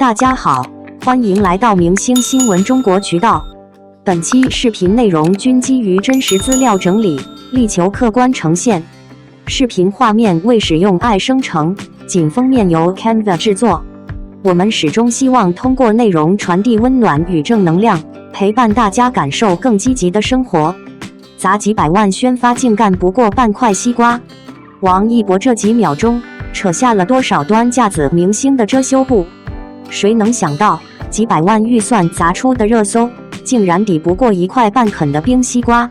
大家好，欢迎来到明星新闻中国渠道。本期视频内容均基于真实资料整理，力求客观呈现。视频画面未使用AI生成，仅封面由 Canva 制作。我们始终希望通过内容传递温暖与正能量，陪伴大家感受更积极的生活。砸几百万宣发竟干不过半块西瓜，王一博这几秒钟扯下了多少端架子明星的遮羞布？谁能想到几百万预算砸出的热搜，竟然抵不过一块半啃的冰西瓜？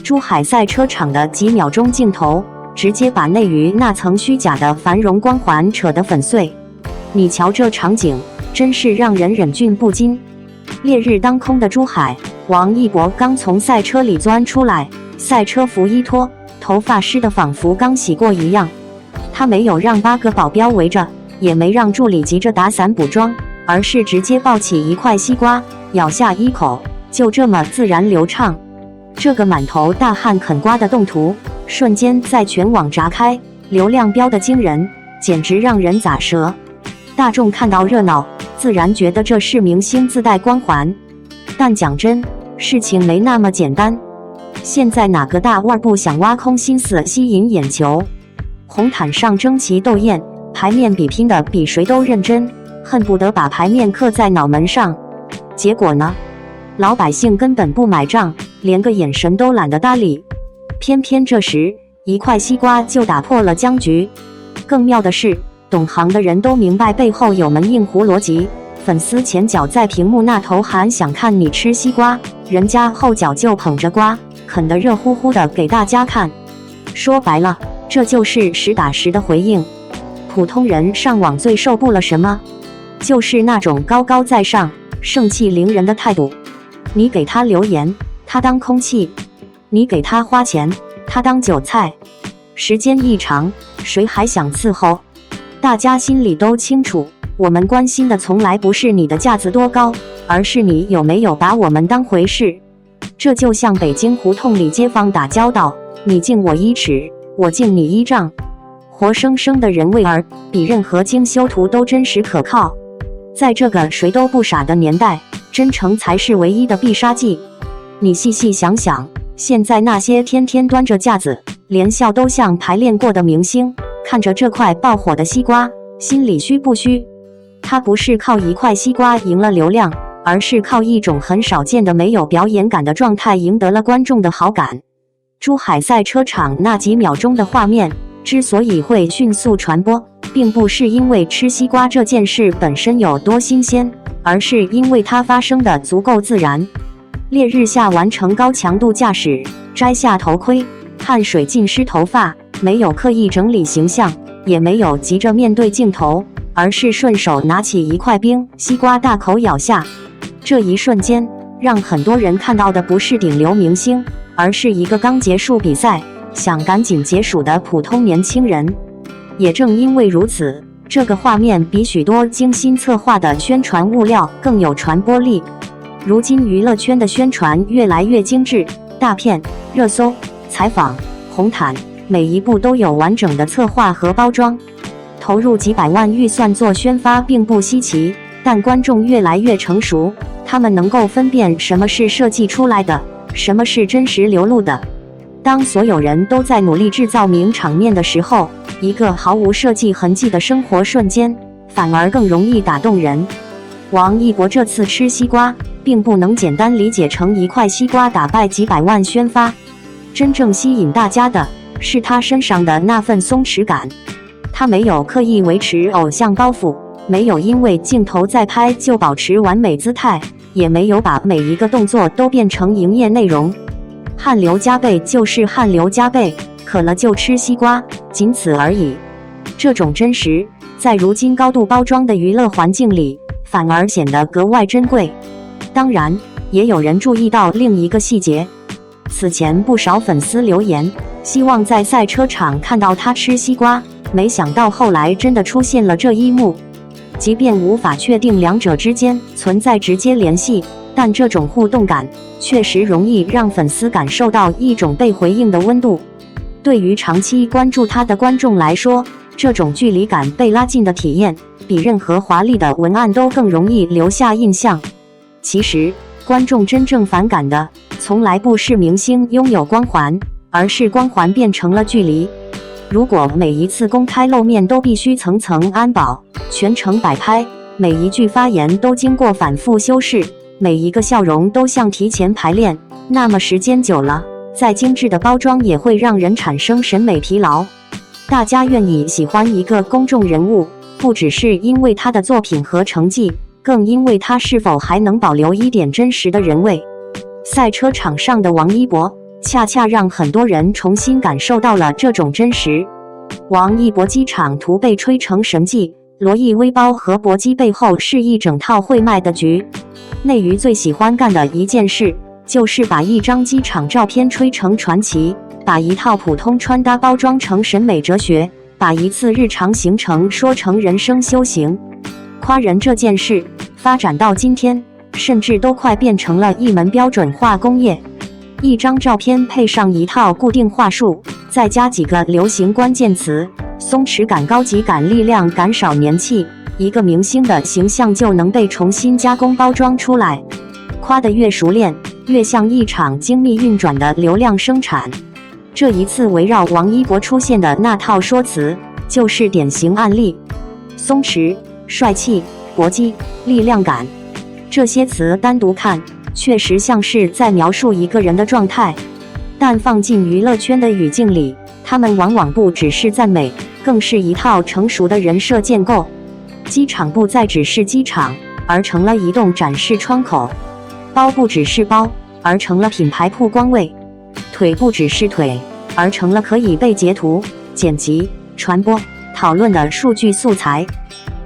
珠海赛车场的几秒钟镜头，直接把内娱那层虚假的繁荣光环扯得粉碎。你瞧这场景，真是让人忍俊不禁。烈日当空的珠海，王一博刚从赛车里钻出来，赛车服一脱，头发湿得仿佛刚洗过一样。他没有让8个保镖围着，也没让助理急着打伞补妆，而是直接抱起一块西瓜，咬下一口，就这么自然流畅。这个满头大汗啃瓜的动图，瞬间在全网炸开，流量飙得惊人，简直让人咋舌。大众看到热闹，自然觉得这是明星自带光环。但讲真，事情没那么简单。现在哪个大腕不想挖空心思吸引眼球？红毯上争奇斗艳，牌面比拼的比谁都认真，恨不得把牌面刻在脑门上。结果呢？老百姓根本不买账，连个眼神都懒得搭理。偏偏这时，一块西瓜就打破了僵局。更妙的是，懂行的人都明白背后有门硬弧逻辑。粉丝前脚在屏幕那头喊想看你吃西瓜，人家后脚就捧着瓜，啃得热乎乎的给大家看。说白了，这就是实打实的回应。普通人上网最受不了什么？就是那种高高在上、盛气凌人的态度。你给他留言，他当空气；你给他花钱，他当韭菜。时间一长，谁还想伺候？大家心里都清楚，我们关心的从来不是你的架子多高，而是你有没有把我们当回事。这就像北京胡同里街坊打交道，你敬我1尺，我敬你1丈，活生生的人味儿比任何精修图都真实可靠。在这个谁都不傻的年代，真诚才是唯一的必杀技。你细细想想，现在那些天天端着架子，连笑都像排练过的明星，看着这块爆火的西瓜，心里虚不虚？他不是靠一块西瓜赢了流量，而是靠一种很少见的没有表演感的状态赢得了观众的好感。珠海赛车场那几秒钟的画面之所以会迅速传播，并不是因为吃西瓜这件事本身有多新鲜，而是因为它发生的足够自然。烈日下完成高强度驾驶，摘下头盔，汗水浸湿头发，没有刻意整理形象，也没有急着面对镜头，而是顺手拿起一块冰西瓜大口咬下。这一瞬间，让很多人看到的不是顶流明星，而是一个刚结束比赛，想赶紧结束的普通年轻人。也正因为如此，这个画面比许多精心策划的宣传物料更有传播力。如今娱乐圈的宣传越来越精致，大片、热搜、采访、红毯，每一步都有完整的策划和包装。投入几百万预算做宣发并不稀奇，但观众越来越成熟，他们能够分辨什么是设计出来的，什么是真实流露的。当所有人都在努力制造名场面的时候，一个毫无设计痕迹的生活瞬间，反而更容易打动人。王一博这次吃西瓜，并不能简单理解成一块西瓜打败几百万宣发，真正吸引大家的是他身上的那份松弛感。他没有刻意维持偶像包袱，没有因为镜头在拍就保持完美姿态，也没有把每一个动作都变成营业内容。汗流浃背就是汗流浃背，渴了就吃西瓜，仅此而已。这种真实，在如今高度包装的娱乐环境里，反而显得格外珍贵。当然，也有人注意到另一个细节。此前不少粉丝留言，希望在赛车场看到他吃西瓜，没想到后来真的出现了这一幕。即便无法确定两者之间存在直接联系，但这种互动感确实容易让粉丝感受到一种被回应的温度。对于长期关注他的观众来说，这种距离感被拉近的体验，比任何华丽的文案都更容易留下印象。其实，观众真正反感的，从来不是明星拥有光环，而是光环变成了距离。如果每一次公开露面都必须层层安保，全程摆拍，每一句发言都经过反复修饰，每一个笑容都像提前排练，那么时间久了，再精致的包装也会让人产生审美疲劳。大家愿意喜欢一个公众人物，不只是因为他的作品和成绩，更因为他是否还能保留一点真实的人味。赛车场上的王一博，恰恰让很多人重新感受到了这种真实。王一博机场图被吹成神迹，罗意威包和搏击背后是一整套会卖的局。内娱最喜欢干的一件事，就是把一张机场照片吹成传奇，把一套普通穿搭包装成审美哲学，把一次日常行程说成人生修行。夸人这件事发展到今天，甚至都快变成了一门标准化工业。一张照片配上一套固定话术，再加几个流行关键词，松弛感、高级感、力量感、少年气，一个明星的形象就能被重新加工包装出来。夸得越熟练，越像一场精密运转的流量生产。这一次围绕王一博出现的那套说辞，就是典型案例。松弛、帅气、搏击、力量感，这些词单独看，确实像是在描述一个人的状态，但放进娱乐圈的语境里，他们往往不只是赞美，更是一套成熟的人设建构。机场不再只是机场，而成了移动展示窗口；包不只是包，而成了品牌曝光位；腿不只是腿，而成了可以被截图、剪辑、传播、讨论的数据素材。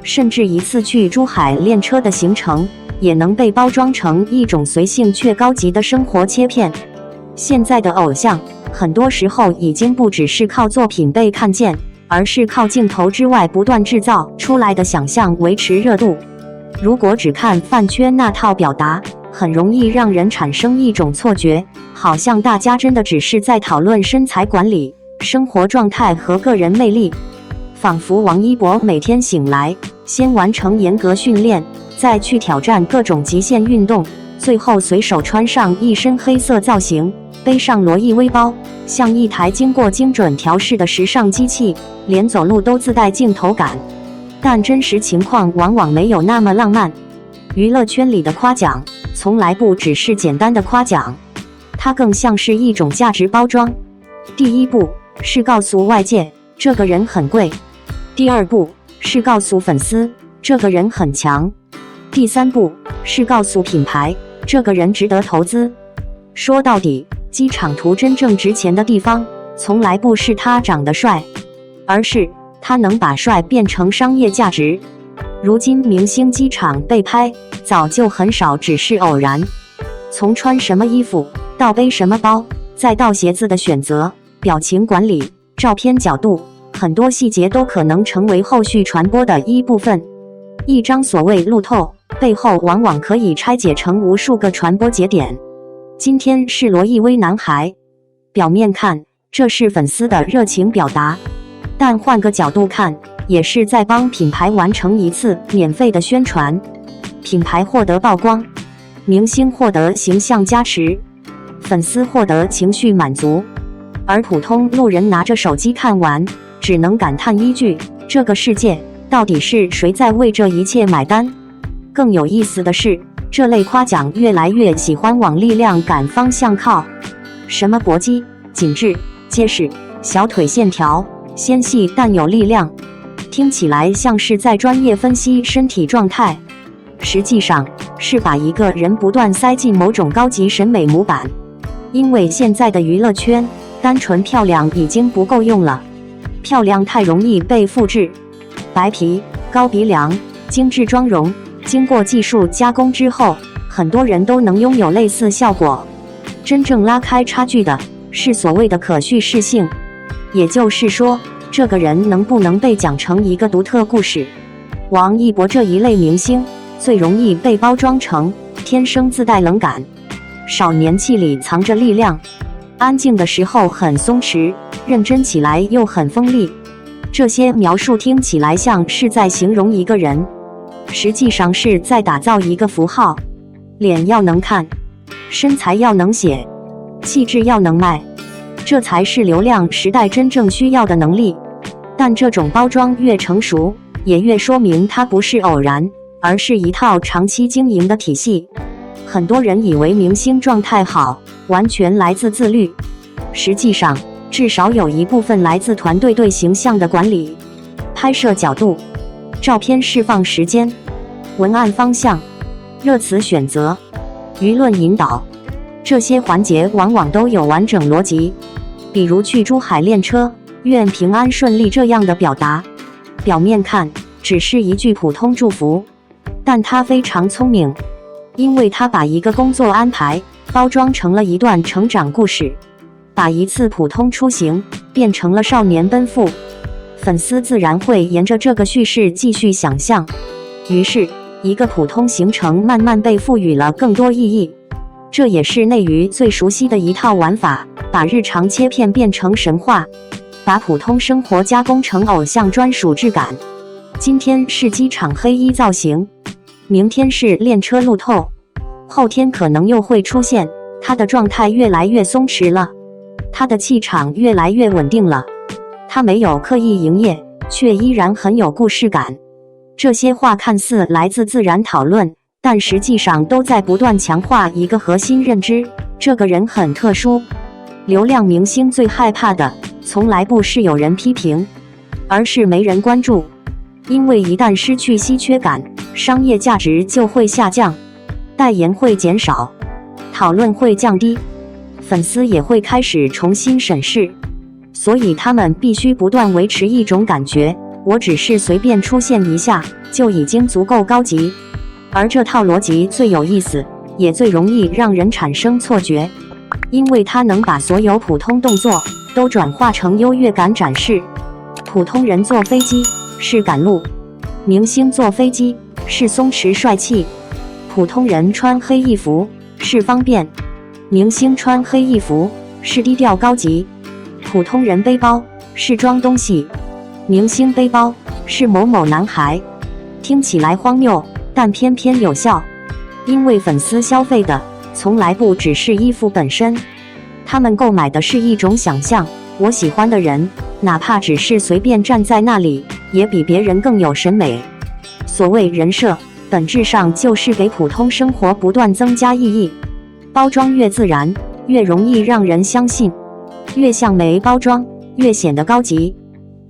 甚至一次去珠海练车的行程，也能被包装成一种随性却高级的生活切片。现在的偶像，很多时候已经不只是靠作品被看见，而是靠镜头之外不断制造出来的想象维持热度。如果只看饭圈那套表达，很容易让人产生一种错觉，好像大家真的只是在讨论身材管理、生活状态和个人魅力。仿佛王一博每天醒来，先完成严格训练，再去挑战各种极限运动，最后随手穿上一身黑色造型，背上罗意威包，像一台经过精准调试的时尚机器，连走路都自带镜头感。但真实情况往往没有那么浪漫。娱乐圈里的夸奖，从来不只是简单的夸奖，它更像是一种价值包装。第一步是告诉外界，这个人很贵；第二步是告诉粉丝，这个人很强；第三步是告诉品牌，这个人值得投资。说到底，机场图真正值钱的地方，从来不是他长得帅，而是他能把帅变成商业价值。如今明星机场被拍，早就很少只是偶然。从穿什么衣服，到背什么包，再到鞋子的选择、表情管理、照片角度，很多细节都可能成为后续传播的一部分。一张所谓路透，背后往往可以拆解成无数个传播节点。今天是罗意威男孩，表面看，这是粉丝的热情表达，但换个角度看，也是在帮品牌完成一次免费的宣传。品牌获得曝光，明星获得形象加持，粉丝获得情绪满足，而普通路人拿着手机看完，只能感叹一句：这个世界到底是谁在为这一切买单？更有意思的是，这类夸奖越来越喜欢往力量感方向靠，什么搏击、紧致、结实、小腿线条、纤细但有力量，听起来像是在专业分析身体状态，实际上是把一个人不断塞进某种高级审美模板。因为现在的娱乐圈，单纯漂亮已经不够用了，漂亮太容易被复制。白皮、高鼻梁、精致妆容，经过技术加工之后，很多人都能拥有类似效果。真正拉开差距的是所谓的可叙事性，也就是说，这个人能不能被讲成一个独特故事。王一博这一类明星最容易被包装成天生自带冷感，少年气里藏着力量，安静的时候很松弛，认真起来又很锋利。这些描述听起来像是在形容一个人，实际上是在打造一个符号。脸要能看，身材要能写，气质要能卖，这才是流量时代真正需要的能力。但这种包装越成熟，也越说明它不是偶然，而是一套长期经营的体系。很多人以为明星状态好，完全来自自律，实际上至少有一部分来自团队对形象的管理、拍摄角度、照片释放时间、文案方向、热词选择、舆论引导，这些环节往往都有完整逻辑。比如去珠海练车，愿平安顺利这样的表达，表面看只是一句普通祝福，但他非常聪明，因为他把一个工作安排包装成了一段成长故事，把一次普通出行变成了少年奔赴，粉丝自然会沿着这个叙事继续想象，于是一个普通行程慢慢被赋予了更多意义。这也是内娱最熟悉的一套玩法，把日常切片变成神话，把普通生活加工成偶像专属质感。今天是机场黑衣造型，明天是练车路透，后天可能又会出现他的状态越来越松弛了，他的气场越来越稳定了，他没有刻意营业，却依然很有故事感。这些话看似来自自然讨论，但实际上都在不断强化一个核心认知：这个人很特殊。流量明星最害怕的，从来不是有人批评，而是没人关注。因为一旦失去稀缺感，商业价值就会下降，代言会减少，讨论会降低，粉丝也会开始重新审视。所以他们必须不断维持一种感觉：我只是随便出现一下，就已经足够高级。而这套逻辑最有意思，也最容易让人产生错觉，因为它能把所有普通动作都转化成优越感展示。普通人坐飞机是赶路，明星坐飞机是松弛帅气。普通人穿黑衣服是方便，明星穿黑衣服是低调高级。普通人背包是装东西，明星背包是某某男孩。听起来荒谬，但偏偏有效，因为粉丝消费的从来不只是衣服本身，他们购买的是一种想象。我喜欢的人，哪怕只是随便站在那里，也比别人更有审美。所谓人设，本质上就是给普通生活不断增加意义。包装越自然，越容易让人相信，越像没包装，越显得高级。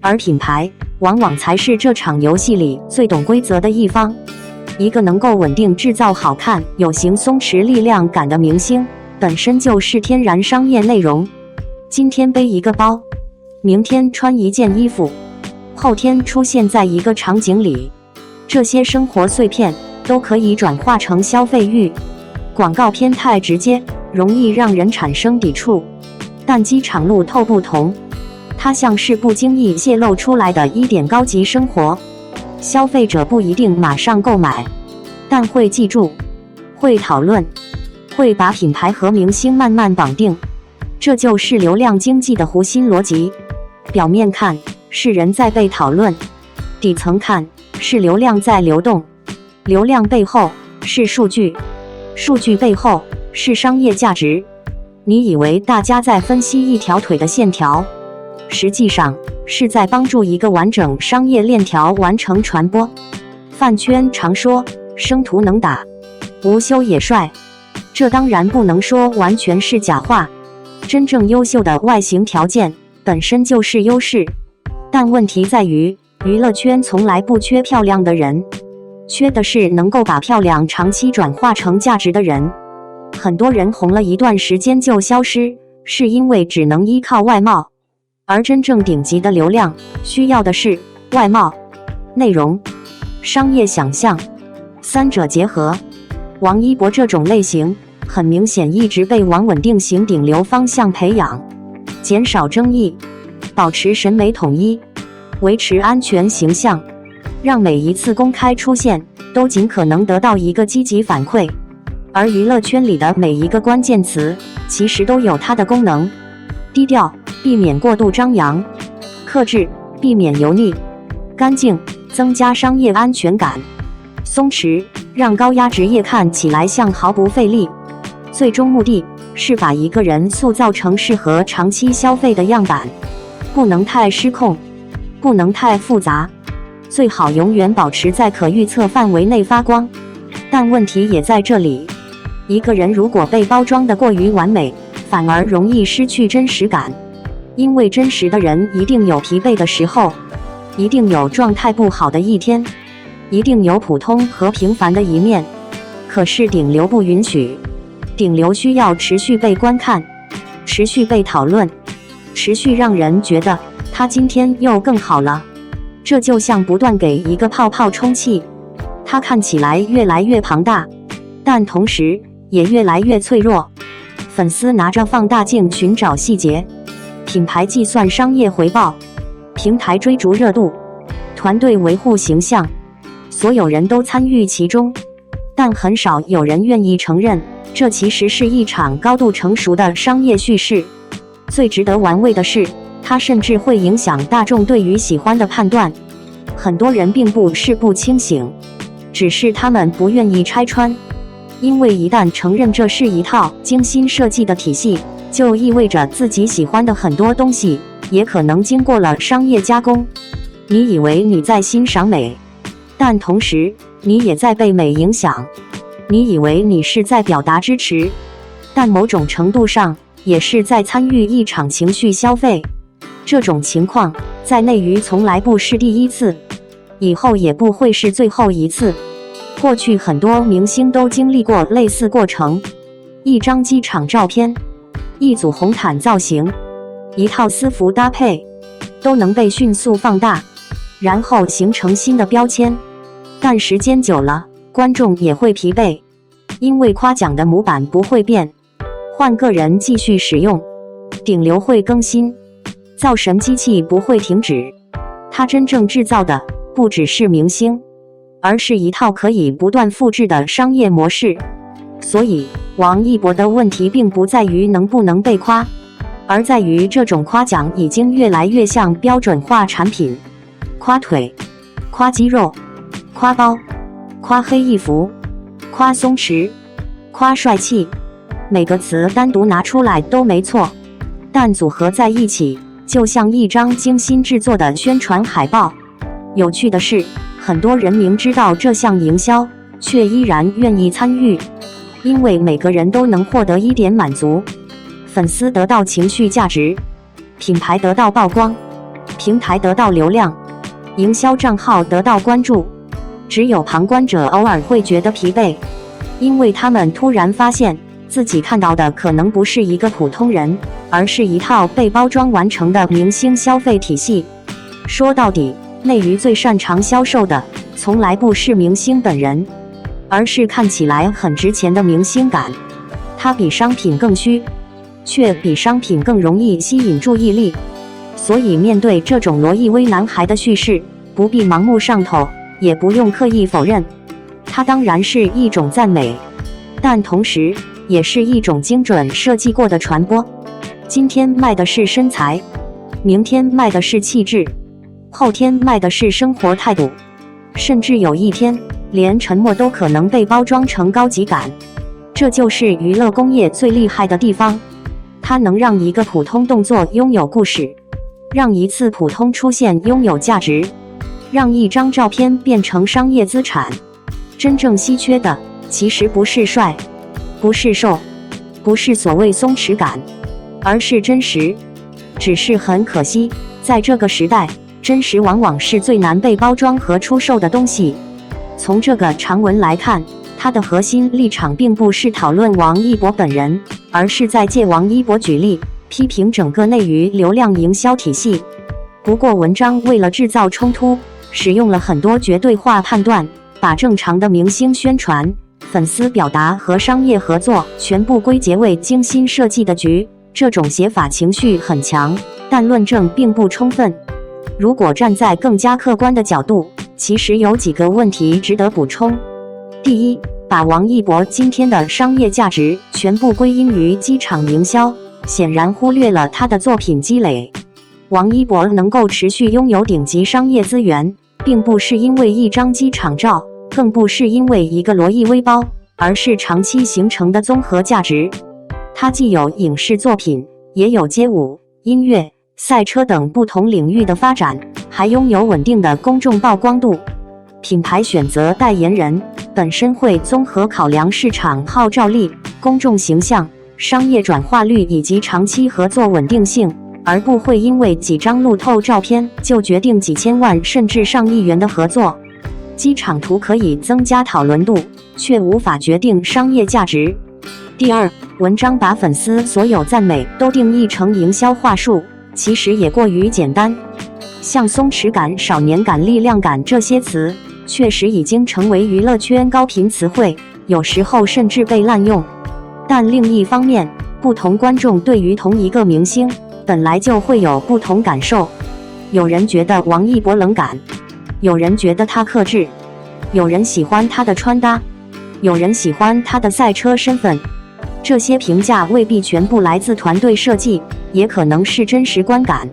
而品牌往往才是这场游戏里最懂规则的一方。一个能够稳定制造好看、有型、松弛力量感的明星，本身就是天然商业内容。今天背一个包，明天穿一件衣服，后天出现在一个场景里，这些生活碎片都可以转化成消费欲。广告片太直接，容易让人产生抵触，但机场路透不同，它像是不经意泄露出来的一点高级生活。消费者不一定马上购买，但会记住，会讨论，会把品牌和明星慢慢绑定。这就是流量经济的核心逻辑。表面看是人在被讨论，底层看是流量在流动。流量背后是数据，数据背后是商业价值。你以为大家在分析一条腿的线条，实际上是在帮助一个完整商业链条完成传播。饭圈常说生图能打，无修也帅，这当然不能说完全是假话。真正优秀的外形条件本身就是优势，但问题在于，娱乐圈从来不缺漂亮的人，缺的是能够把漂亮长期转化成价值的人。很多人红了一段时间就消失，是因为只能依靠外貌，而真正顶级的流量需要的是外貌、内容、商业想象，三者结合。王一博这种类型很明显一直被往稳定型顶流方向培养，减少争议，保持审美统一，维持安全形象，让每一次公开出现都尽可能得到一个积极反馈。而娱乐圈里的每一个关键词其实都有它的功能：低调，避免过度张扬；克制，避免油腻；干净，增加商业安全感；松弛，让高压职业看起来像毫不费力。最终目的是把一个人塑造成适合长期消费的样板，不能太失控，不能太复杂，最好永远保持在可预测范围内发光。但问题也在这里，一个人如果被包装得过于完美，反而容易失去真实感。因为真实的人一定有疲惫的时候，一定有状态不好的一天，一定有普通和平凡的一面。可是顶流不允许，顶流需要持续被观看，持续被讨论，持续让人觉得他今天又更好了。这就像不断给一个泡泡充气，它看起来越来越庞大，但同时也越来越脆弱。粉丝拿着放大镜寻找细节，品牌计算商业回报，平台追逐热度，团队维护形象，所有人都参与其中，但很少有人愿意承认，这其实是一场高度成熟的商业叙事。最值得玩味的是，它甚至会影响大众对于喜欢的判断。很多人并不是不清醒，只是他们不愿意拆穿，因为一旦承认这是一套精心设计的体系，就意味着自己喜欢的很多东西也可能经过了商业加工。你以为你在欣赏美，但同时你也在被美影响。你以为你是在表达支持，但某种程度上也是在参与一场情绪消费。这种情况在内娱从来不是第一次，以后也不会是最后一次。过去很多明星都经历过类似过程，一张机场照片，一组红毯造型，一套私服搭配，都能被迅速放大，然后形成新的标签。但时间久了，观众也会疲惫，因为夸奖的模板不会变，换个人继续使用，顶流会更新，造神机器不会停止。它真正制造的不只是明星，而是一套可以不断复制的商业模式。所以王一博的问题并不在于能不能被夸，而在于这种夸奖已经越来越像标准化产品。夸腿，夸肌肉，夸包，夸黑衣服，夸松弛，夸帅气，每个词单独拿出来都没错，但组合在一起就像一张精心制作的宣传海报。有趣的是，很多人明知道这项营销，却依然愿意参与，因为每个人都能获得一点满足。粉丝得到情绪价值，品牌得到曝光，平台得到流量，营销账号得到关注。只有旁观者偶尔会觉得疲惫，因为他们突然发现自己看到的可能不是一个普通人，而是一套被包装完成的明星消费体系。说到底，内娱最擅长销售的从来不是明星本人，而是看起来很值钱的明星感。它比商品更虚，却比商品更容易吸引注意力。所以面对这种罗意威男孩的叙事，不必盲目上头，也不用刻意否认。它当然是一种赞美，但同时也是一种精准设计过的传播。今天卖的是身材，明天卖的是气质，后天卖的是生活态度，甚至有一天连沉默都可能被包装成高级感。这就是娱乐工业最厉害的地方，它能让一个普通动作拥有故事，让一次普通出现拥有价值，让一张照片变成商业资产。真正稀缺的其实不是帅，不是瘦，不是所谓松弛感，而是真实。只是很可惜，在这个时代，真实往往是最难被包装和出售的东西。从这个长文来看，它的核心立场并不是讨论王一博本人，而是在借王一博举例，批评整个内娱流量营销体系。不过文章为了制造冲突，使用了很多绝对化判断，把正常的明星宣传、粉丝表达和商业合作全部归结为精心设计的局。这种写法情绪很强，但论证并不充分。如果站在更加客观的角度，其实有几个问题值得补充。第一，把王一博今天的商业价值全部归因于机场营销，显然忽略了他的作品积累。王一博能够持续拥有顶级商业资源，并不是因为一张机场照，更不是因为一个罗意威包，而是长期形成的综合价值。它既有影视作品，也有街舞、音乐、赛车等不同领域的发展，还拥有稳定的公众曝光度。品牌选择代言人本身会综合考量市场号召力、公众形象、商业转化率以及长期合作稳定性，而不会因为几张路透照片就决定几千万甚至上亿元的合作。机场图可以增加讨论度，却无法决定商业价值。第二，文章把粉丝所有赞美都定义成营销话术，其实也过于简单。像松弛感、少年感、力量感这些词，确实已经成为娱乐圈高频词汇，有时候甚至被滥用。但另一方面，不同观众对于同一个明星本来就会有不同感受。有人觉得王一博冷感，有人觉得他克制，有人喜欢他的穿搭，有人喜欢他的赛车身份。这些评价未必全部来自团队设计，也可能是真实观感。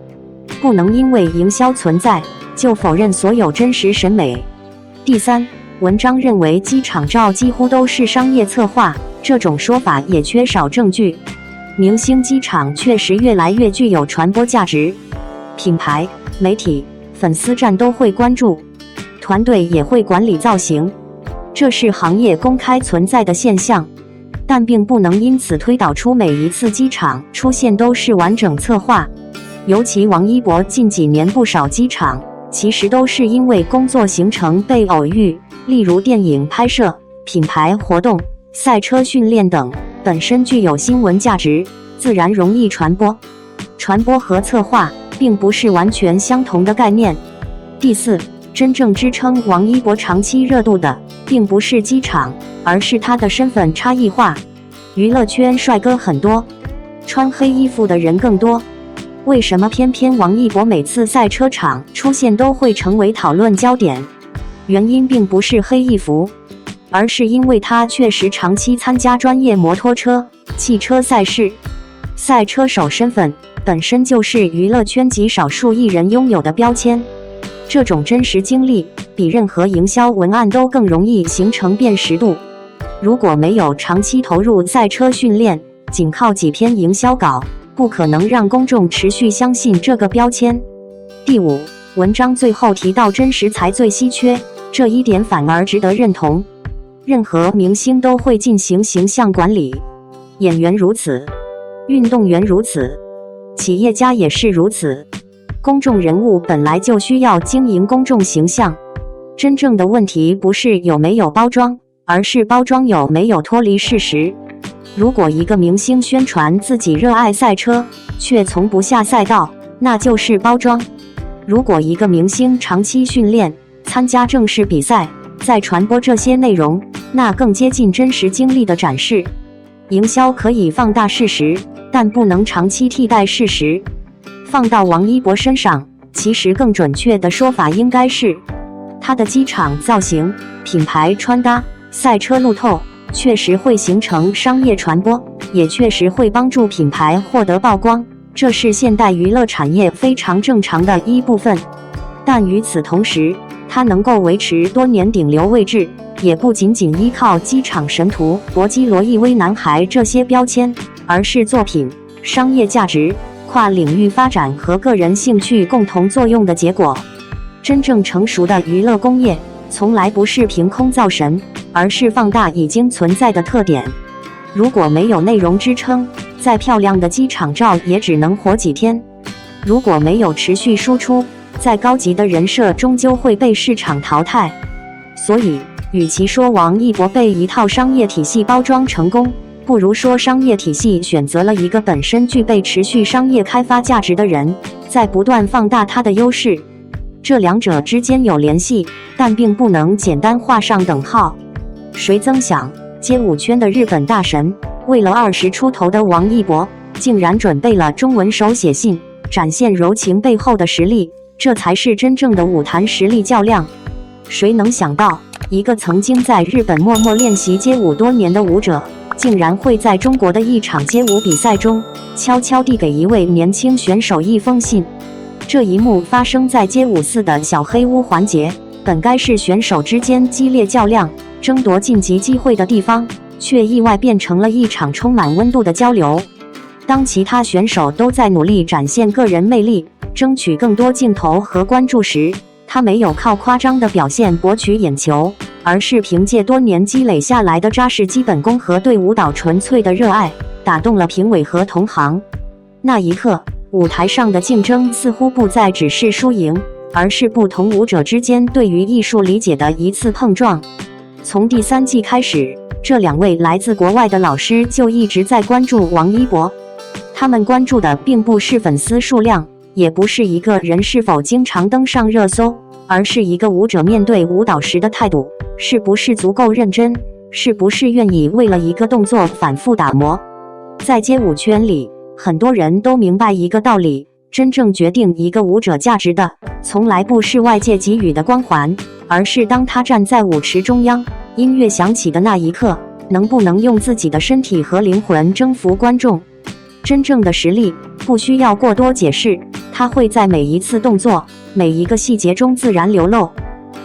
不能因为营销存在，就否认所有真实审美。第三，文章认为机场照几乎都是商业策划，这种说法也缺少证据。明星机场确实越来越具有传播价值，品牌、媒体、粉丝站都会关注，团队也会管理造型，这是行业公开存在的现象，但并不能因此推导出每一次机场出现都是完整策划。尤其王一博近几年不少机场，其实都是因为工作行程被偶遇，例如电影拍摄、品牌活动、赛车训练等，本身具有新闻价值，自然容易传播。传播和策划并不是完全相同的概念。第四，真正支撑王一博长期热度的，并不是机场，而是他的身份差异化。娱乐圈帅哥很多，穿黑衣服的人更多，为什么偏偏王一博每次赛车场出现都会成为讨论焦点？原因并不是黑衣服，而是因为他确实长期参加专业摩托车、汽车赛事。赛车手身份本身就是娱乐圈极少数艺人拥有的标签，这种真实经历比任何营销文案都更容易形成辨识度。如果没有长期投入赛车训练，仅靠几篇营销稿，不可能让公众持续相信这个标签。第五，文章最后提到真实才最稀缺，这一点反而值得认同。任何明星都会进行形象管理，演员如此，运动员如此，企业家也是如此。公众人物本来就需要经营公众形象，真正的问题不是有没有包装，而是包装有没有脱离事实。如果一个明星宣传自己热爱赛车，却从不下赛道，那就是包装。如果一个明星长期训练，参加正式比赛，再传播这些内容，那更接近真实经历的展示。营销可以放大事实，但不能长期替代事实。放到王一博身上，其实更准确的说法应该是，他的机场造型、品牌穿搭、赛车路透确实会形成商业传播，也确实会帮助品牌获得曝光，这是现代娱乐产业非常正常的一部分。但与此同时，它能够维持多年顶流位置，也不仅仅依靠机场神图、搏击罗意威男孩这些标签，而是作品、商业价值、跨领域发展和个人兴趣共同作用的结果。真正成熟的娱乐工业，从来不是凭空造神，而是放大已经存在的特点。如果没有内容支撑，再漂亮的机场照也只能活几天；如果没有持续输出，再高级的人设终究会被市场淘汰。所以，与其说王一博被一套商业体系包装成功，不如说商业体系选择了一个本身具备持续商业开发价值的人，在不断放大他的优势。这两者之间有联系，但并不能简单画上等号。谁曾想，街舞圈的日本大神，为了20出头的王一博，竟然准备了中文手写信，展现柔情背后的实力，这才是真正的舞坛实力较量。谁能想到，一个曾经在日本默默练习街舞多年的舞者，竟然会在中国的一场街舞比赛中，悄悄地给一位年轻选手一封信。这一幕发生在街舞4的小黑屋环节，本该是选手之间激烈较量、争夺晋级机会的地方，却意外变成了一场充满温度的交流。当其他选手都在努力展现个人魅力，争取更多镜头和关注时，他没有靠夸张的表现博取眼球，而是凭借多年积累下来的扎实基本功和对舞蹈纯粹的热爱，打动了评委和同行。那一刻，舞台上的竞争似乎不再只是输赢，而是不同舞者之间对于艺术理解的一次碰撞。从第3季开始，这2位来自国外的老师就一直在关注王一博。他们关注的并不是粉丝数量，也不是一个人是否经常登上热搜，而是一个舞者面对舞蹈时的态度，是不是足够认真，是不是愿意为了一个动作反复打磨。在街舞圈里，很多人都明白一个道理，真正决定一个舞者价值的，从来不是外界给予的光环，而是当他站在舞池中央，音乐响起的那一刻，能不能用自己的身体和灵魂征服观众。真正的实力不需要过多解释，它会在每一次动作、每一个细节中自然流露。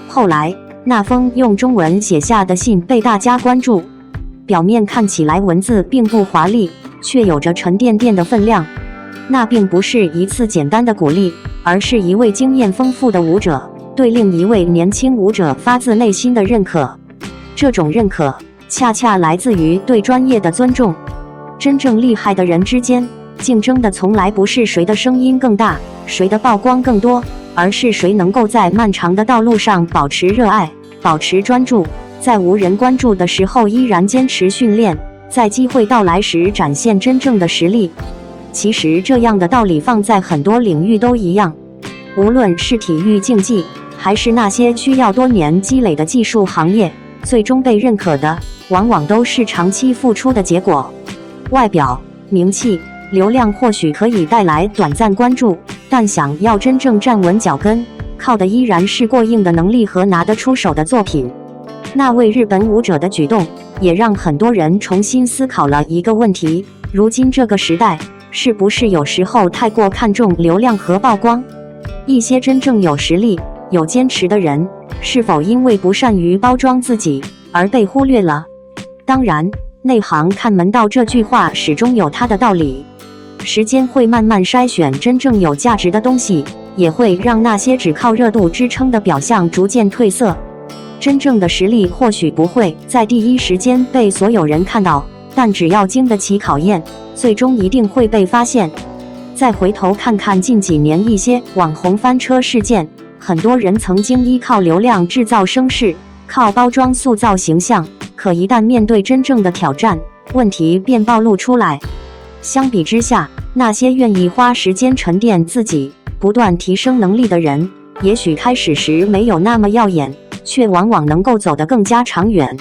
后来，那封用中文写下的信被大家关注，表面看起来文字并不华丽，却有着沉甸甸的分量。那并不是一次简单的鼓励，而是一位经验丰富的舞者对另一位年轻舞者发自内心的认可。这种认可恰恰来自于对专业的尊重。真正厉害的人之间，竞争的从来不是谁的声音更大，谁的曝光更多，而是谁能够在漫长的道路上保持热爱，保持专注，在无人关注的时候依然坚持训练，在机会到来时展现真正的实力。其实这样的道理放在很多领域都一样，无论是体育竞技，还是那些需要多年积累的技术行业，最终被认可的往往都是长期付出的结果。外表、名气、流量或许可以带来短暂关注，但想要真正站稳脚跟，靠的依然是过硬的能力和拿得出手的作品。那位日本舞者的举动，也让很多人重新思考了一个问题：如今这个时代，是不是有时候太过看重流量和曝光？一些真正有实力、有坚持的人，是否因为不善于包装自己而被忽略了？当然，内行看门道这句话始终有它的道理。时间会慢慢筛选真正有价值的东西，也会让那些只靠热度支撑的表象逐渐褪色。真正的实力或许不会在第一时间被所有人看到，但只要经得起考验，最终一定会被发现。再回头看看近几年一些网红翻车事件，很多人曾经依靠流量制造声势，靠包装塑造形象，可一旦面对真正的挑战，问题便暴露出来。相比之下，那些愿意花时间沉淀自己，不断提升能力的人，也许开始时没有那么耀眼，却往往能够走得更加长远。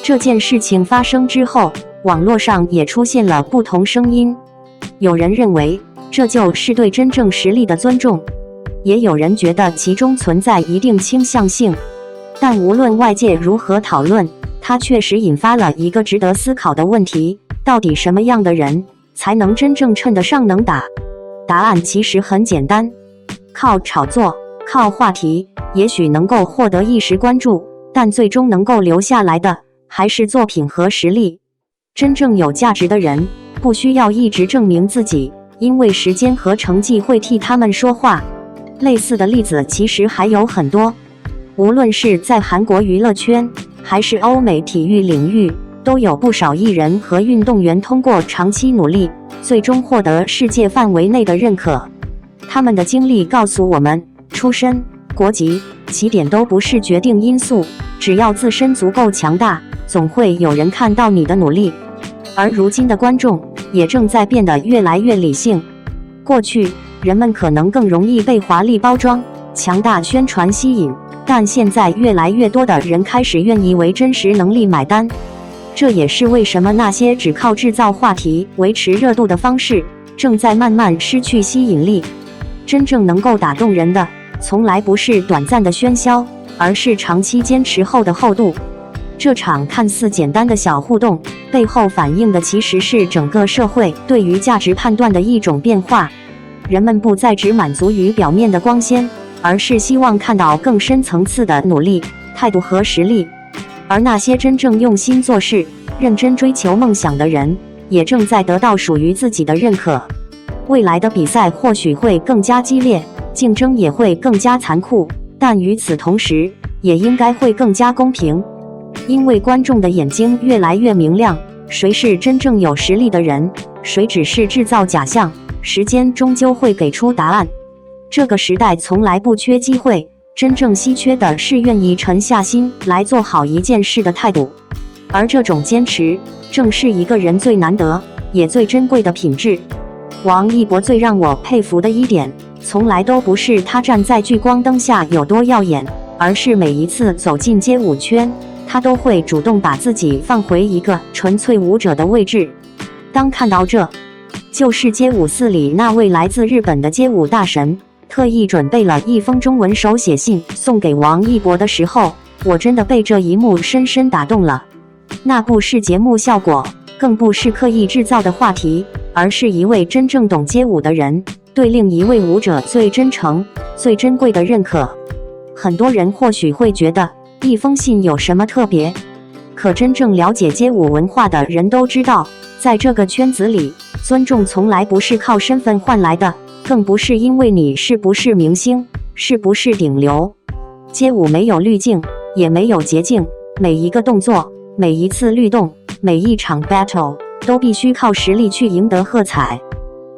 这件事情发生之后，网络上也出现了不同声音。有人认为这就是对真正实力的尊重，也有人觉得其中存在一定倾向性。但无论外界如何讨论，它确实引发了一个值得思考的问题：到底什么样的人才能真正称得上能打？答案其实很简单，靠炒作，靠话题，也许能够获得一时关注，但最终能够留下来的还是作品和实力。真正有价值的人，不需要一直证明自己，因为时间和成绩会替他们说话。类似的例子其实还有很多，无论是在韩国娱乐圈，还是欧美体育领域，都有不少艺人和运动员通过长期努力，最终获得世界范围内的认可。他们的经历告诉我们，出身、国籍、起点都不是决定因素，只要自身足够强大，总会有人看到你的努力。而如今的观众也正在变得越来越理性。过去，人们可能更容易被华丽包装、强大宣传吸引，但现在越来越多的人开始愿意为真实能力买单。这也是为什么那些只靠制造话题维持热度的方式，正在慢慢失去吸引力。真正能够打动人的，从来不是短暂的喧嚣，而是长期坚持后的厚度。这场看似简单的小互动，背后反映的其实是整个社会对于价值判断的一种变化。人们不再只满足于表面的光鲜，而是希望看到更深层次的努力、态度和实力。而那些真正用心做事、认真追求梦想的人，也正在得到属于自己的认可。未来的比赛或许会更加激烈，竞争也会更加残酷，但与此同时，也应该会更加公平。因为观众的眼睛越来越明亮，谁是真正有实力的人，谁只是制造假象，时间终究会给出答案。这个时代从来不缺机会，真正稀缺的是愿意沉下心来做好一件事的态度。而这种坚持，正是一个人最难得也最珍贵的品质。王一博最让我佩服的一点，从来都不是他站在聚光灯下有多耀眼，而是每一次走进街舞圈，他都会主动把自己放回一个纯粹舞者的位置。当看到这就是街舞4里那位来自日本的街舞大神特意准备了一封中文手写信送给王一博的时候，我真的被这一幕深深打动了。那不是节目效果，更不是刻意制造的话题，而是一位真正懂街舞的人对另一位舞者最真诚、最珍贵的认可。很多人或许会觉得一封信有什么特别，可真正了解街舞文化的人都知道，在这个圈子里，尊重从来不是靠身份换来的，更不是因为你是不是明星，是不是顶流。街舞没有滤镜，也没有捷径，每一个动作，每一次律动，每一场 battle 都必须靠实力去赢得喝彩。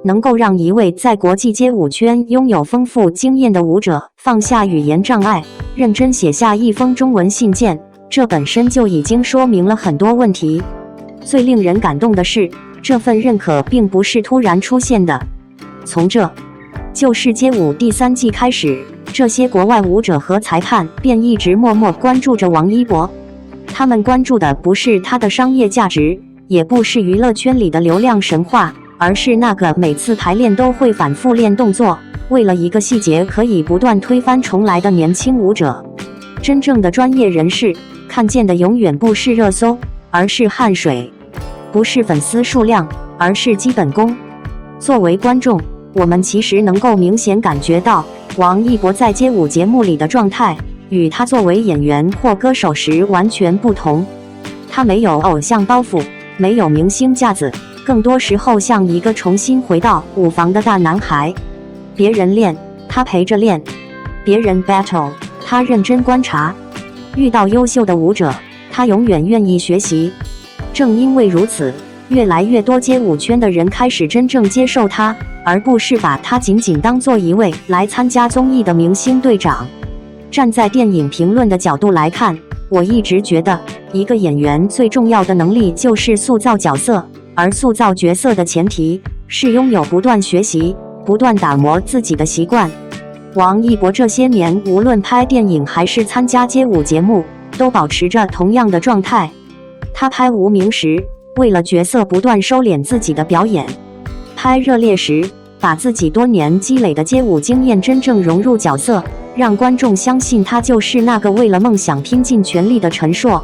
能够让一位在国际街舞圈拥有丰富经验的舞者放下语言障碍，认真写下一封中文信件，这本身就已经说明了很多问题。最令人感动的是，这份认可并不是突然出现的。从这就是街舞第3季开始，这些国外舞者和裁判便一直默默关注着王一博。他们关注的不是他的商业价值，也不是娱乐圈里的流量神话，而是那个每次排练都会反复练动作，为了一个细节可以不断推翻重来的年轻舞者。真正的专业人士看见的永远不是热搜，而是汗水；不是粉丝数量，而是基本功。作为观众，我们其实能够明显感觉到王一博在街舞节目里的状态与他作为演员或歌手时完全不同。他没有偶像包袱，没有明星架子，更多时候像一个重新回到舞房的大男孩。别人练，他陪着练；别人 battle， 他认真观察。遇到优秀的舞者，他永远愿意学习。正因为如此，越来越多街舞圈的人开始真正接受他，而不是把他仅仅当做一位来参加综艺的明星队长。站在电影评论的角度来看，我一直觉得一个演员最重要的能力就是塑造角色，而塑造角色的前提是拥有不断学习、不断打磨自己的习惯。王一博这些年无论拍电影还是参加街舞节目，都保持着同样的状态。他拍《无名》时，为了角色不断收敛自己的表演；拍《热烈》时，把自己多年积累的街舞经验真正融入角色，让观众相信他就是那个为了梦想拼尽全力的陈硕。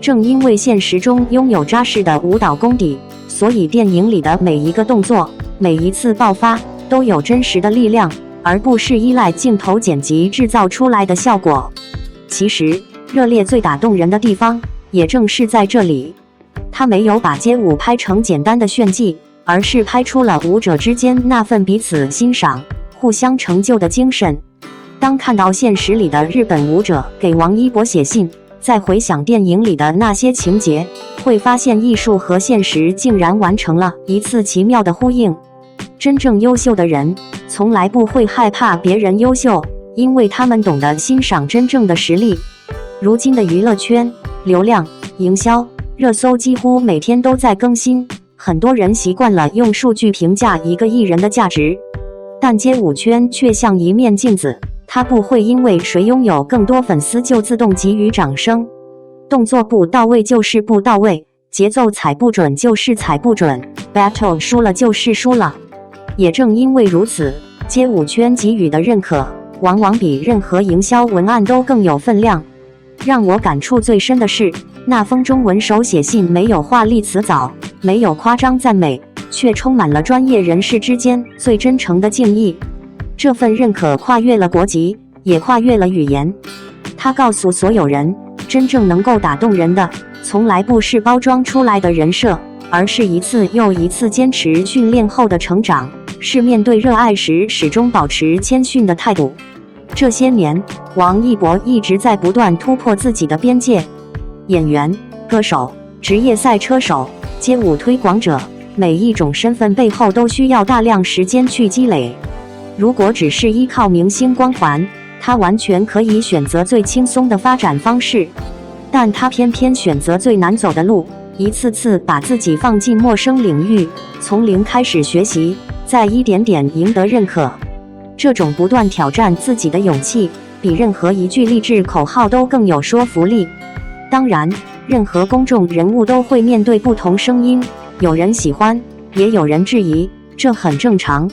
正因为现实中拥有扎实的舞蹈功底，所以电影里的每一个动作、每一次爆发都有真实的力量，而不是依赖镜头剪辑制造出来的效果。其实，热烈最打动人的地方，也正是在这里。他没有把街舞拍成简单的炫技，而是拍出了舞者之间那份彼此欣赏、互相成就的精神。当看到现实里的日本舞者给王一博写信，再回想电影里的那些情节，会发现艺术和现实竟然完成了一次奇妙的呼应。真正优秀的人，从来不会害怕别人优秀，因为他们懂得欣赏真正的实力。如今的娱乐圈，流量、营销、热搜几乎每天都在更新，很多人习惯了用数据评价一个艺人的价值，但街舞圈却像一面镜子，它不会因为谁拥有更多粉丝就自动给予掌声。动作不到位就是不到位，节奏踩不准就是踩不准， battle 输了就是输了。也正因为如此，街舞圈给予的认可往往比任何营销文案都更有分量。让我感触最深的是，那封中文手写信没有华丽辞藻，没有夸张赞美，却充满了专业人士之间最真诚的敬意。这份认可跨越了国籍，也跨越了语言。他告诉所有人，真正能够打动人的，从来不是包装出来的人设，而是一次又一次坚持训练后的成长，是面对热爱时始终保持谦逊的态度。这些年，王一博一直在不断突破自己的边界。演员、歌手、职业赛车手、街舞推广者，每一种身份背后都需要大量时间去积累。如果只是依靠明星光环，他完全可以选择最轻松的发展方式，但他偏偏选择最难走的路，一次次把自己放进陌生领域，从零开始学习，再一点点赢得认可。这种不断挑战自己的勇气，比任何一句励志口号都更有说服力。当然，任何公众人物都会面对不同声音，有人喜欢，也有人质疑，这很正常。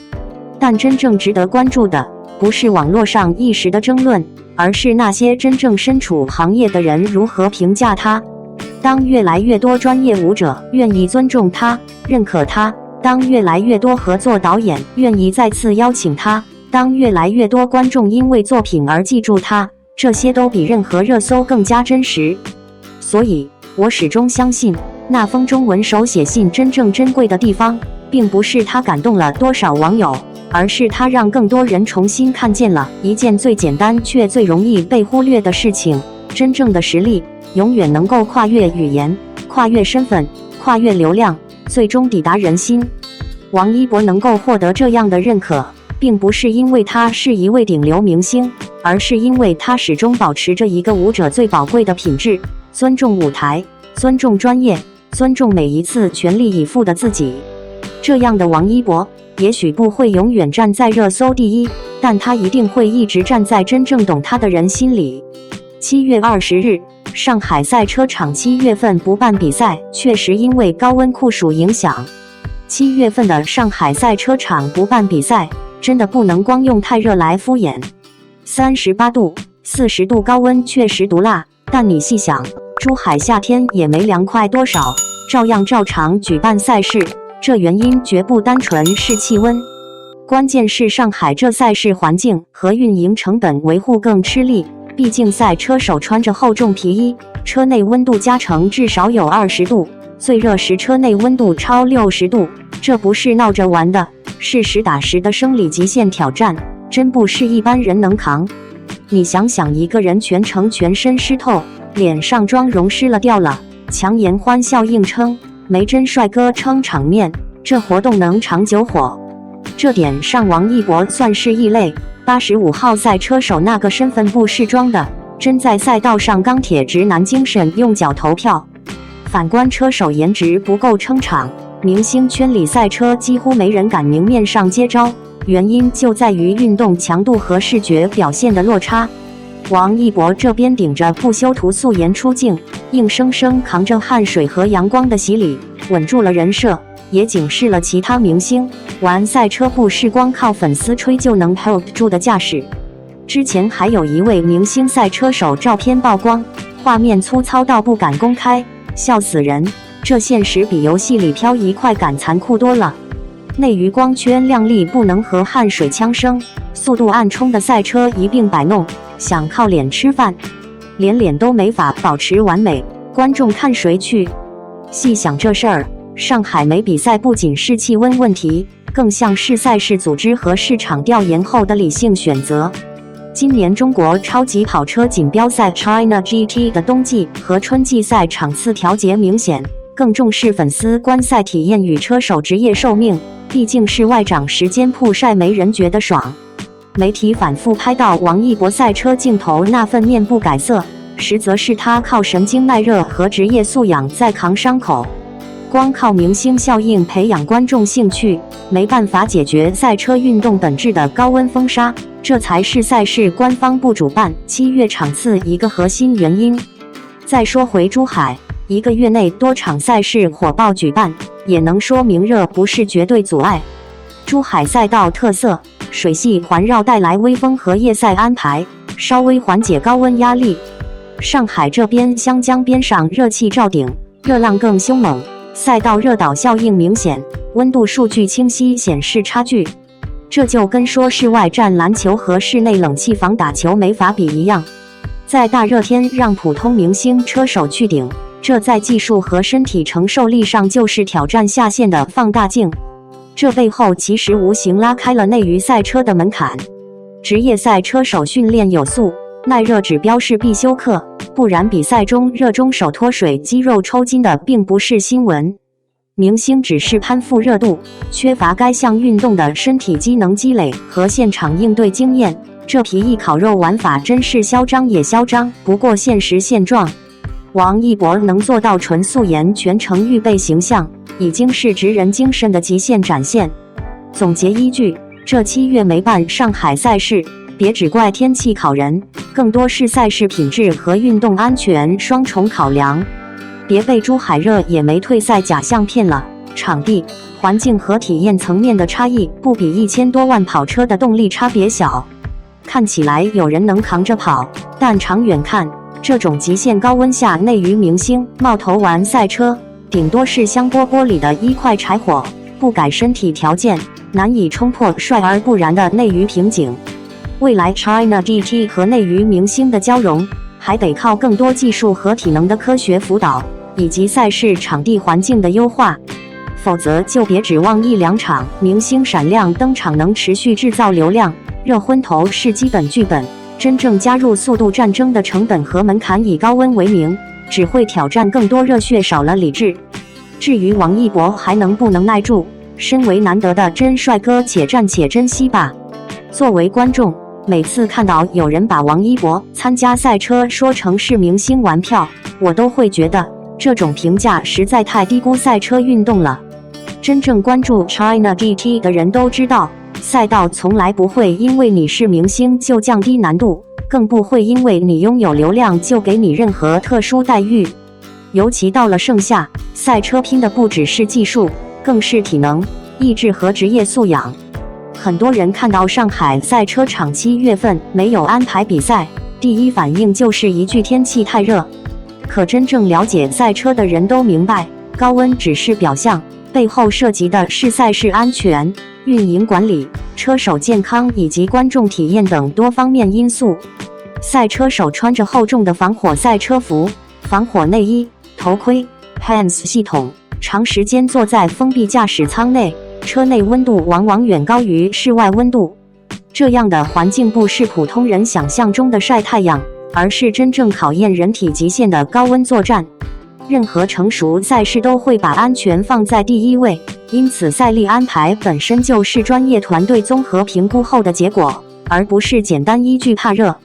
但真正值得关注的，不是网络上一时的争论，而是那些真正身处行业的人如何评价他。当越来越多专业舞者愿意尊重他、认可他，当越来越多合作导演愿意再次邀请他，当越来越多观众因为作品而记住他，这些都比任何热搜更加真实。所以，我始终相信，那封中文手写信真正珍贵的地方，并不是他感动了多少网友，而是他让更多人重新看见了一件最简单却最容易被忽略的事情：真正的实力永远能够跨越语言、跨越身份、跨越流量，最终抵达人心。王一博能够获得这样的认可，并不是因为他是一位顶流明星，而是因为他始终保持着一个舞者最宝贵的品质：尊重舞台，尊重专业，尊重每一次全力以赴的自己。这样的王一博，也许不会永远站在热搜第一，但他一定会一直站在真正懂他的人心里。7月20日，上海赛车场7月份不办比赛，确实因为高温酷暑影响。7月份的上海赛车场不办比赛，真的不能光用太热来敷衍。38度、40度高温确实毒辣，但你细想，珠海夏天也没凉快多少，照样照常举办赛事。这原因绝不单纯是气温，关键是上海这赛事环境和运营成本维护更吃力。毕竟赛车手穿着厚重皮衣，车内温度加成至少有20度，最热时车内温度超60度，这不是闹着玩的，是实打实的生理极限挑战，真不是一般人能扛。你想想，一个人全程全身湿透，脸上妆容湿了掉了，强颜欢笑硬撑，没真帅哥撑场面，这活动能长久火？这点上王一博算是异类。85号赛车手那个身份不试装的，真在赛道上钢铁直男精神，用脚投票。反观车手颜值不够撑场，明星圈里赛车几乎没人敢明面上接招，原因就在于运动强度和视觉表现的落差。王一博这边顶着不修图素颜出镜，硬生生扛着汗水和阳光的洗礼，稳住了人设，也警示了其他明星，玩赛车不是光靠粉丝吹就能 hold 住的架势。之前还有一位明星赛车手照片曝光，画面粗糙到不敢公开，笑死人，这现实比游戏里漂移快感残酷多了。内娱光圈亮丽不能和汗水枪声、速度暗冲的赛车一并摆弄，想靠脸吃饭，连脸都没法保持完美，观众看谁去？细想这事儿，上海没比赛不仅是气温问题，更像是赛事组织和市场调研后的理性选择。今年中国超级跑车锦标赛 China GT 的冬季和春季赛场次调节明显，更重视粉丝观赛体验与车手职业寿命，毕竟是外长时间曝晒没人觉得爽。媒体反复拍到王一博赛车镜头那份面不改色，实则是他靠神经耐热和职业素养在扛伤口。光靠明星效应培养观众兴趣，没办法解决赛车运动本质的高温风沙，这才是赛事官方不主办7月场次一个核心原因。再说回珠海，一个月内多场赛事火爆举办，也能说明热不是绝对阻碍。珠海赛道特色，水系环绕带来微风和夜赛安排，稍微缓解高温压力。上海这边湘江边上热气罩顶，热浪更凶猛，赛道热岛效应明显，温度数据清晰显示差距。这就跟说室外站篮球和室内冷气房打球没法比一样。在大热天让普通明星车手去顶，这在技术和身体承受力上就是挑战下限的放大镜。这背后其实无形拉开了内娱赛车的门槛。职业赛车手训练有素，耐热指标是必修课，不然比赛中热中手脱水、肌肉抽筋的并不是新闻。明星只是攀附热度，缺乏该项运动的身体机能积累和现场应对经验，这皮一烤肉玩法真是嚣张也嚣张。不过现实现状，王一博能做到纯素颜全程预备形象，已经是职人精神的极限展现。总结依据：这7月没办上海赛事，别只怪天气烤人，更多是赛事品质和运动安全双重考量。别被珠海热也没退赛假象骗了，场地、环境和体验层面的差异不比1000多万跑车的动力差别小。看起来有人能扛着跑，但长远看，这种极限高温下内娱明星冒头玩赛车，顶多是香饽饽里的一块柴火，不改身体条件，难以冲破帅而不燃的内娱瓶颈。未来 China GT 和内娱明星的交融，还得靠更多技术和体能的科学辅导，以及赛事场地环境的优化，否则就别指望1、2场明星闪亮登场能持续制造流量。热昏头是基本剧本，真正加入速度战争的成本和门槛以高温为名，只会挑战更多热血，少了理智。至于王一博还能不能耐住，身为难得的真帅哥，且战且珍惜吧。作为观众，每次看到有人把王一博参加赛车说成是明星玩票，我都会觉得这种评价实在太低估赛车运动了。真正关注 China GT 的人都知道，赛道从来不会因为你是明星就降低难度，更不会因为你拥有流量就给你任何特殊待遇。尤其到了盛夏，赛车拼的不只是技术，更是体能、意志和职业素养。很多人看到上海赛车场7月份没有安排比赛，第一反应就是一句天气太热。可真正了解赛车的人都明白，高温只是表象，背后涉及的是赛事安全、运营管理、车手健康以及观众体验等多方面因素。赛车手穿着厚重的防火赛车服、防火内衣、头盔、HANS 系统，长时间坐在封闭驾驶舱内，车内温度往往远高于室外温度。这样的环境不是普通人想象中的晒太阳，而是真正考验人体极限的高温作战。任何成熟赛事都会把安全放在第一位，因此赛例安排本身就是专业团队综合评估后的结果，而不是简单依据怕热。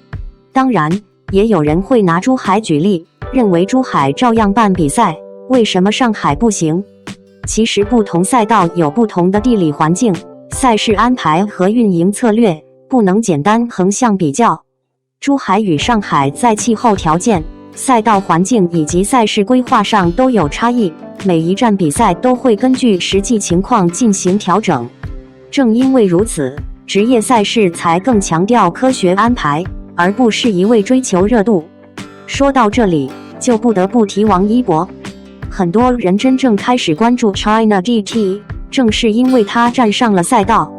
当然，也有人会拿珠海举例，认为珠海照样办比赛，为什么上海不行？其实不同赛道有不同的地理环境、赛事安排和运营策略，不能简单横向比较。珠海与上海在气候条件、赛道环境以及赛事规划上都有差异，每一站比赛都会根据实际情况进行调整。正因为如此，职业赛事才更强调科学安排，而不是一味追求热度。说到这里，就不得不提王一博。很多人真正开始关注 China GT， 正是因为他站上了赛道。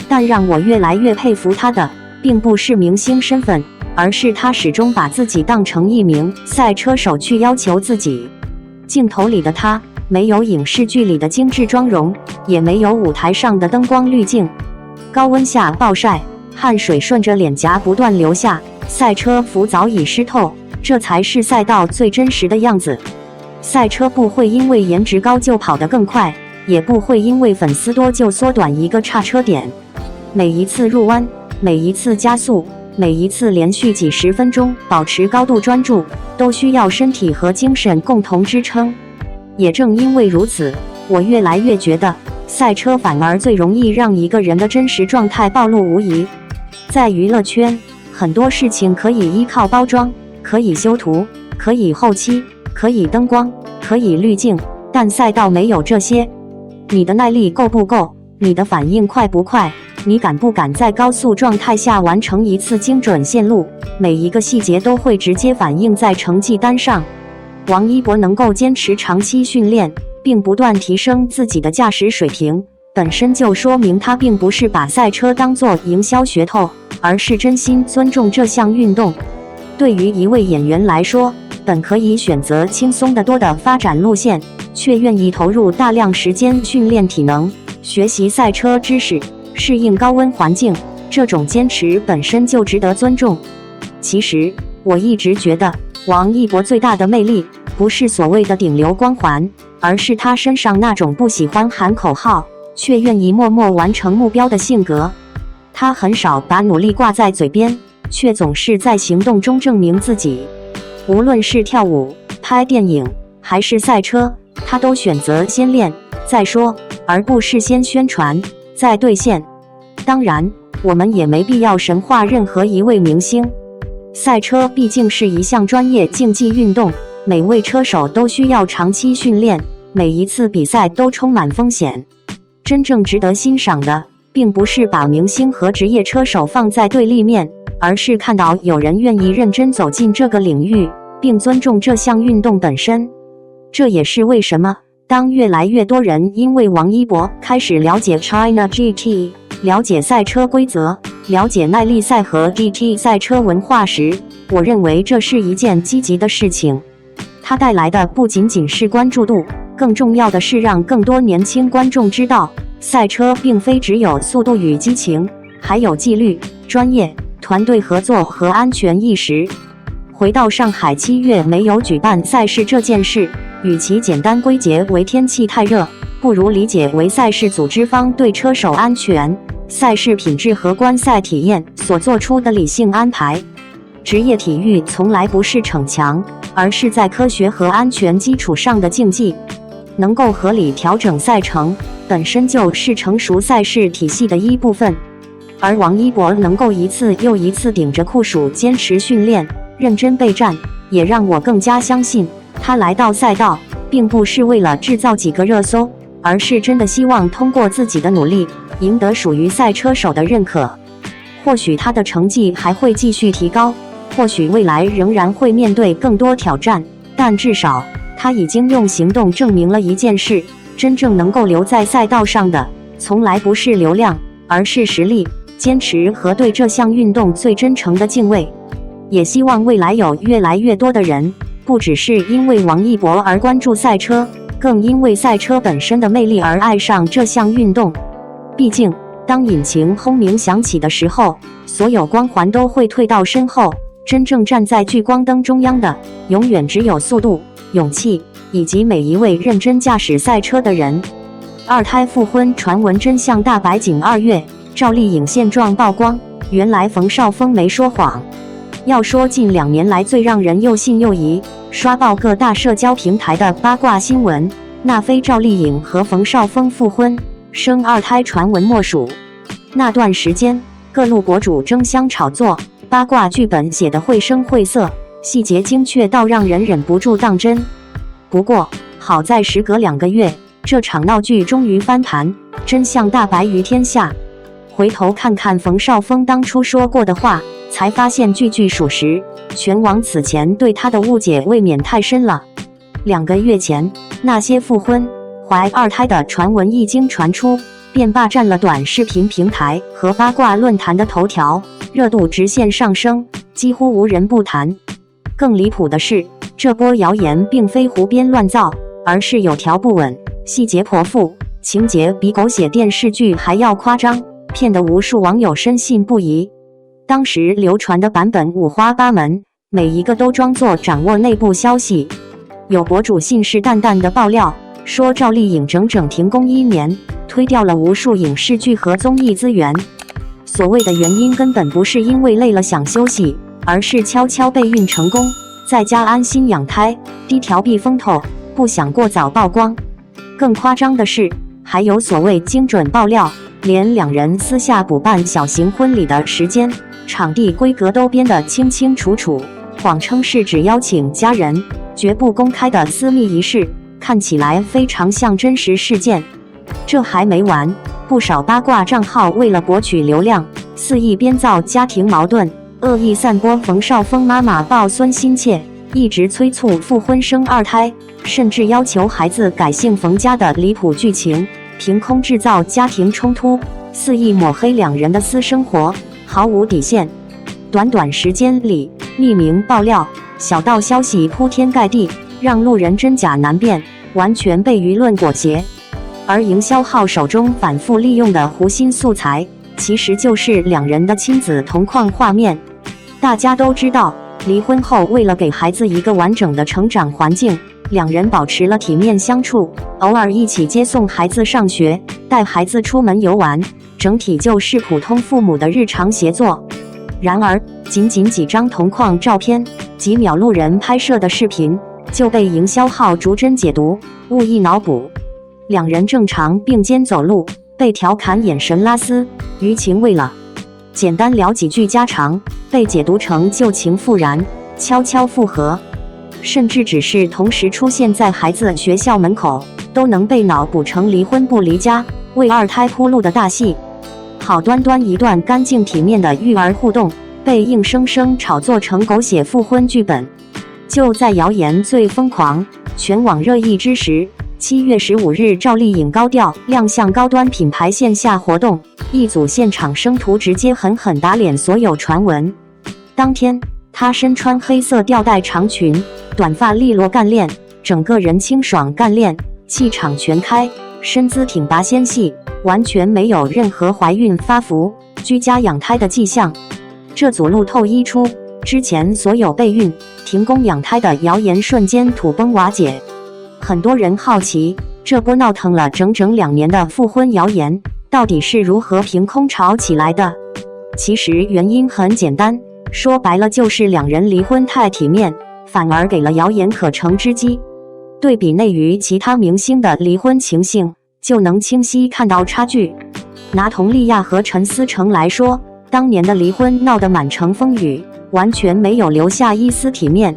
但让我越来越佩服他的，并不是明星身份，而是他始终把自己当成一名赛车手去要求自己。镜头里的他，没有影视剧里的精致妆容，也没有舞台上的灯光滤镜。高温下暴晒，汗水顺着脸颊不断流下，赛车服早已湿透，这才是赛道最真实的样子。赛车不会因为颜值高就跑得更快，也不会因为粉丝多就缩短一个刹车点。每一次入弯，每一次加速，每一次连续几十分钟保持高度专注，都需要身体和精神共同支撑。也正因为如此，我越来越觉得，赛车反而最容易让一个人的真实状态暴露无遗。在娱乐圈，很多事情可以依靠包装，可以修图，可以后期，可以灯光，可以滤镜，但赛道没有这些。你的耐力够不够？你的反应快不快？你敢不敢在高速状态下完成一次精准线路？每一个细节都会直接反映在成绩单上。王一博能够坚持长期训练，并不断提升自己的驾驶水平，本身就说明他并不是把赛车当作营销噱头，而是真心尊重这项运动。对于一位演员来说，本可以选择轻松得多的发展路线，却愿意投入大量时间训练体能，学习赛车知识，适应高温环境，这种坚持本身就值得尊重。其实，我一直觉得王一博最大的魅力，不是所谓的顶流光环，而是他身上那种不喜欢喊口号，却愿意默默完成目标的性格。他很少把努力挂在嘴边，却总是在行动中证明自己。无论是跳舞、拍电影，还是赛车，他都选择先练再说，而不是先宣传再兑现。当然，我们也没必要神化任何一位明星。赛车毕竟是一项专业竞技运动，每位车手都需要长期训练，每一次比赛都充满风险。真正值得欣赏的，并不是把明星和职业车手放在对立面，而是看到有人愿意认真走进这个领域，并尊重这项运动本身。这也是为什么当越来越多人因为王一博开始了解 China GT， 了解赛车规则，了解耐力赛和 GT 赛车文化时，我认为这是一件积极的事情。它带来的不仅仅是关注度，更重要的是让更多年轻观众知道，赛车并非只有速度与激情，还有纪律、专业、团队合作和安全意识。回到上海7月没有举办赛事这件事，与其简单归结为天气太热，不如理解为赛事组织方对车手安全、赛事品质和观赛体验所做出的理性安排。职业体育从来不是逞强，而是在科学和安全基础上的竞技。能够合理调整赛程，本身就是成熟赛事体系的一部分。而王一博能够一次又一次顶着酷暑坚持训练，认真备战，也让我更加相信，他来到赛道，并不是为了制造几个热搜，而是真的希望通过自己的努力，赢得属于赛车手的认可。或许他的成绩还会继续提高，或许未来仍然会面对更多挑战，但至少他已经用行动证明了一件事：真正能够留在赛道上的，从来不是流量，而是实力、坚持和对这项运动最真诚的敬畏。也希望未来有越来越多的人，不只是因为王一博而关注赛车，更因为赛车本身的魅力而爱上这项运动。毕竟，当引擎轰鸣响起的时候，所有光环都会退到身后，真正站在聚光灯中央的，永远只有速度、勇气，以及每一位认真驾驶赛车的人。二胎复婚传闻真相大白井2月，赵丽颖现状曝光，原来冯绍峰没说谎。要说近2年来最让人又信又疑、刷爆各大社交平台的八卦新闻，那非赵丽颖和冯绍峰复婚、生二胎传闻莫属。那段时间，各路博主争相炒作，八卦剧本写得绘声绘色，细节精确到让人忍不住当真。不过，好在时隔2个月，这场闹剧终于翻盘，真相大白于天下。回头看看冯绍峰当初说过的话，才发现句句属实，全网此前对他的误解未免太深了。2个月前，那些复婚、怀二胎的传闻一经传出，便霸占了短视频平台和八卦论坛的头条，热度直线上升，几乎无人不谈。更离谱的是，这波谣言并非胡编乱造，而是有条不紊，细节颇富，情节比狗血电视剧还要夸张，骗得无数网友深信不疑。当时流传的版本五花八门，每一个都装作掌握内部消息。有博主信誓旦旦地爆料，说赵丽颖整整停工1年，推掉了无数影视剧和综艺资源。所谓的原因根本不是因为累了想休息，而是悄悄备孕成功，在家安心养胎，低调避风头，不想过早曝光。更夸张的是，还有所谓精准爆料，连2人私下补办小型婚礼的时间、场地规格都编得清清楚楚，谎称是只邀请家人，绝不公开的私密仪式，看起来非常像真实事件。这还没完，不少八卦账号为了博取流量，肆意编造家庭矛盾，恶意散播冯绍峰妈妈抱孙心切，一直催促复婚生二胎，甚至要求孩子改姓冯家的离谱剧情，凭空制造家庭冲突，肆意抹黑两人的私生活，毫无底线。短短时间里，匿名爆料、小道消息铺天盖地，让路人真假难辨，完全被舆论裹挟。而营销号手中反复利用的弧心素材，其实就是两人的亲子同框画面。大家都知道，离婚后为了给孩子一个完整的成长环境，两人保持了体面相处，偶尔一起接送孩子上学，带孩子出门游玩，整体就是普通父母的日常协作。然而，仅几张同框照片，几秒路人拍摄的视频，就被营销号逐帧解读，误意脑补。两人正常并肩走路，被调侃眼神拉丝，余情未了。简单聊几句家常，被解读成旧情复燃，悄悄复合。甚至只是同时出现在孩子学校门口，都能被脑补成离婚不离家，为二胎铺路的大戏。好端端一段干净体面的育儿互动，被硬生生炒作成狗血复婚剧本。就在谣言最疯狂、全网热议之时，7月15日，赵丽颖高调亮相高端品牌线下活动，一组现场生图直接狠狠打脸所有传闻。当天，她身穿黑色吊带长裙，短发利落干练，整个人清爽干练，气场全开，身姿挺拔纤细，完全没有任何怀孕发福、居家养胎的迹象。这组路透一出，之前所有备孕、停工养胎的谣言瞬间土崩瓦解。很多人好奇，这波闹腾了整整2年的复婚谣言，到底是如何凭空炒起来的？其实原因很简单，说白了就是两人离婚太体面，反而给了谣言可乘之机。对比内娱其他明星的离婚情形，就能清晰看到差距。拿佟丽娅和陈思诚来说，当年的离婚闹得满城风雨，完全没有留下一丝体面。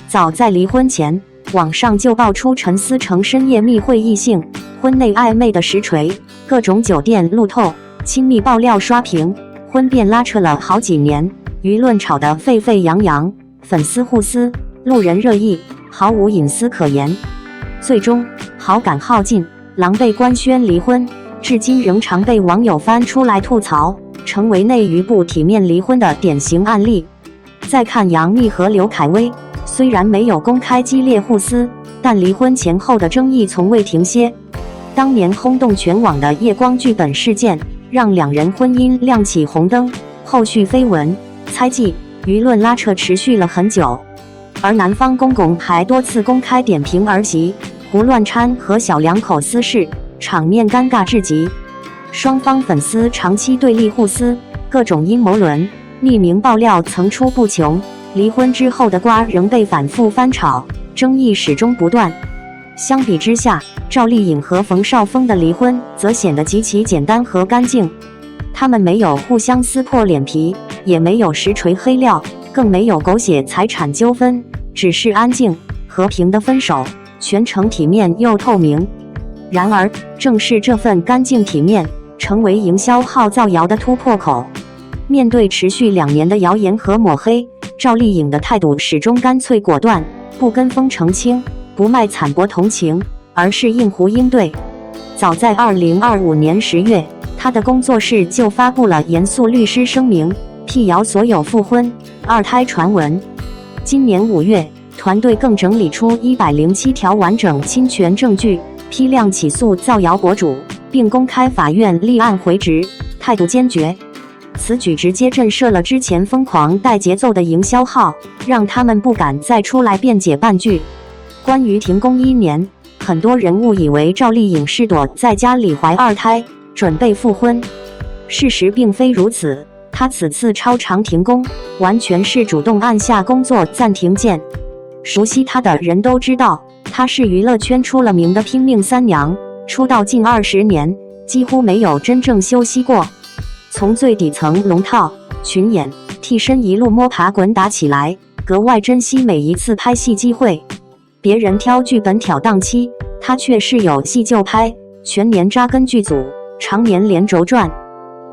早在离婚前，网上就爆出陈思诚深夜密会异性、婚内暧昧的实锤，各种酒店路透、亲密爆料刷屏，婚变拉扯了好几年，舆论吵得沸沸扬扬，粉丝互撕，路人热议，毫无隐私可言。最终好感耗尽，狼狈官宣离婚，至今仍常被网友翻出来吐槽，成为内娱不体面离婚的典型案例。再看杨幂和刘恺威，虽然没有公开激烈互撕，但离婚前后的争议从未停歇。当年轰动全网的夜光剧本事件，让两人婚姻亮起红灯，后续绯闻、猜忌、舆论拉扯持续了很久。而男方公公还多次公开点评儿媳胡乱掺和小两口私事，场面尴尬至极。双方粉丝长期对立互撕，各种阴谋论、匿名爆料层出不穷。离婚之后的瓜仍被反复翻炒，争议始终不断。相比之下，赵丽颖和冯绍峰的离婚则显得极其简单和干净。他们没有互相撕破脸皮，也没有实锤黑料，更没有狗血财产纠纷，只是安静、和平的分手，全程体面又透明。然而，正是这份干净体面，成为营销号造谣的突破口。面对持续2年的谣言和抹黑，赵丽颖的态度始终干脆果断，不跟风澄清，不卖惨薄同情，而是应壶应对。早在2025年10月，她的工作室就发布了严肃律师声明，辟谣所有复婚、二胎传闻。今年5月，团队更整理出107条完整侵权证据，批量起诉造谣博主，并公开法院立案回执，态度坚决。此举直接震慑了之前疯狂带节奏的营销号，让他们不敢再出来辩解半句。关于停工1年，很多人误以为赵丽颖是躲在家里怀二胎，准备复婚。事实并非如此，她此次超长停工，完全是主动按下工作暂停键。熟悉她的人都知道，她是娱乐圈出了名的拼命三娘，出道近20年，几乎没有真正休息过。从最底层龙套、群演、替身一路摸爬滚打起来，格外珍惜每一次拍戏机会。别人挑剧本挑档期，他却是有戏就拍，全年扎根剧组，常年连轴转。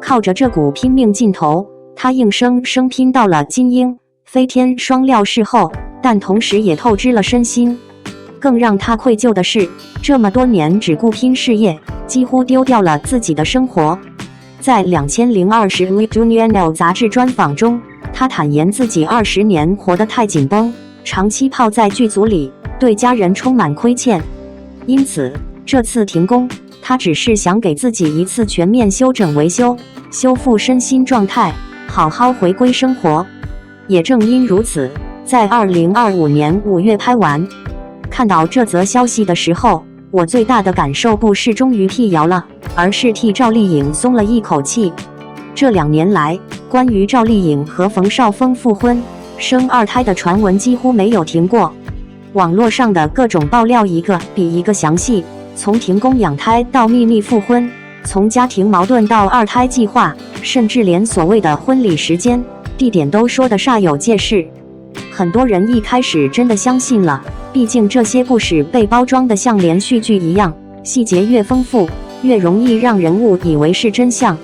靠着这股拼命劲头，他硬生生拼到了金鹰、飞天双料视后，但同时也透支了身心。更让他愧疚的是，这么多年只顾拼事业，几乎丢掉了自己的生活。在2020《Junior Now》杂志专访中，他坦言自己20年活得太紧绷，长期泡在剧组里，对家人充满亏欠。因此，这次停工，他只是想给自己一次全面休整维修，修复身心状态，好好回归生活。也正因如此，在2025年5月拍完。看到这则消息的时候，我最大的感受不是终于辟谣了，而是替赵丽颖松了一口气。这2年来，关于赵丽颖和冯绍峰复婚、生2胎的传闻几乎没有停过。网络上的各种爆料一个比一个详细，从停工养胎到秘密复婚，从家庭矛盾到2胎计划，甚至连所谓的婚礼时间、地点都说得煞有介事。很多人一开始真的相信了，毕竟这些故事被包装得像连续剧一样，细节越丰富，越容易让人误以为是真相。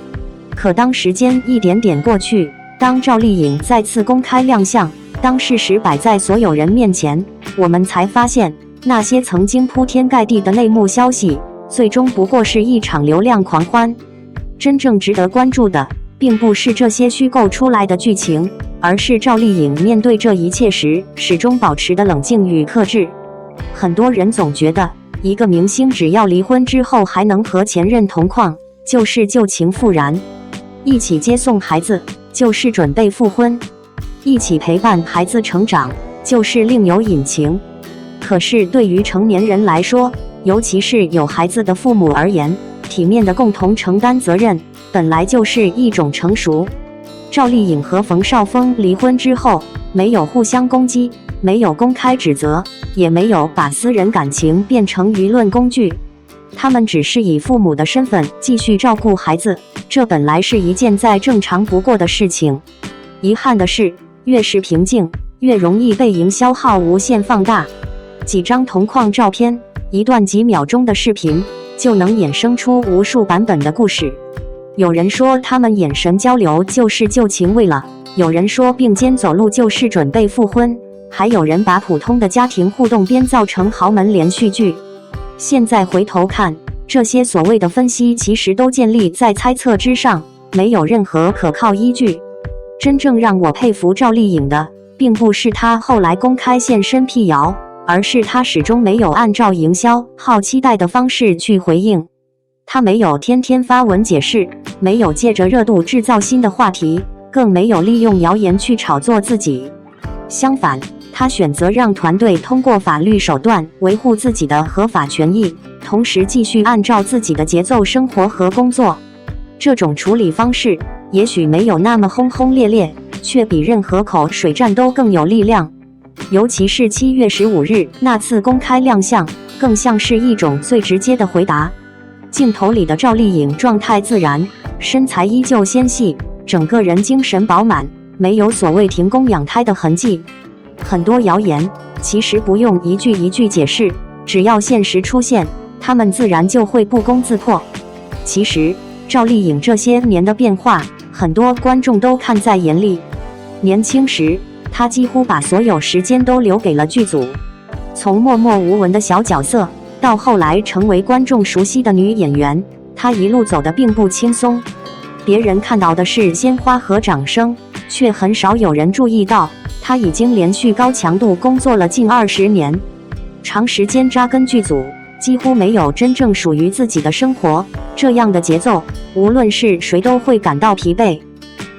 可当时间一点点过去，当赵丽颖再次公开亮相，当事实摆在所有人面前，我们才发现，那些曾经铺天盖地的内幕消息，最终不过是一场流量狂欢。真正值得关注的，并不是这些虚构出来的剧情，而是赵丽颖面对这一切时始终保持的冷静与克制。很多人总觉得，一个明星只要离婚之后还能和前任同框，就是旧情复燃；一起接送孩子，就是准备复婚；一起陪伴孩子成长，就是另有隐情。可是对于成年人来说，尤其是有孩子的父母而言，体面的共同承担责任，本来就是一种成熟。赵丽颖和冯绍峰离婚之后，没有互相攻击，没有公开指责，也没有把私人感情变成舆论工具。他们只是以父母的身份继续照顾孩子，这本来是一件再正常不过的事情。遗憾的是，越是平静，越容易被营销号无限放大。几张同框照片，一段几秒钟的视频，就能衍生出无数版本的故事。有人说他们眼神交流就是旧情未了，有人说并肩走路就是准备复婚，还有人把普通的家庭互动编造成豪门连续剧。现在回头看，这些所谓的分析其实都建立在猜测之上，没有任何可靠依据。真正让我佩服赵丽颖的，并不是她后来公开现身辟谣，而是她始终没有按照营销号期待的方式去回应。她没有天天发文解释，没有借着热度制造新的话题，更没有利用谣言去炒作自己。相反，她选择让团队通过法律手段维护自己的合法权益，同时继续按照自己的节奏生活和工作。这种处理方式也许没有那么轰轰烈烈，却比任何口水战都更有力量。尤其是7月15日那次公开亮相，更像是一种最直接的回答。镜头里的赵丽颖状态自然，身材依旧纤细，整个人精神饱满，没有所谓停工养胎的痕迹。很多谣言其实不用一句一句解释，只要现实出现，他们自然就会不攻自破。其实赵丽颖这些年的变化，很多观众都看在眼里。年轻时，她几乎把所有时间都留给了剧组，从默默无闻的小角色到后来成为观众熟悉的女演员，她一路走得并不轻松。别人看到的是鲜花和掌声，却很少有人注意到，她已经连续高强度工作了近20年，长时间扎根剧组，几乎没有真正属于自己的生活。这样的节奏，无论是谁都会感到疲惫。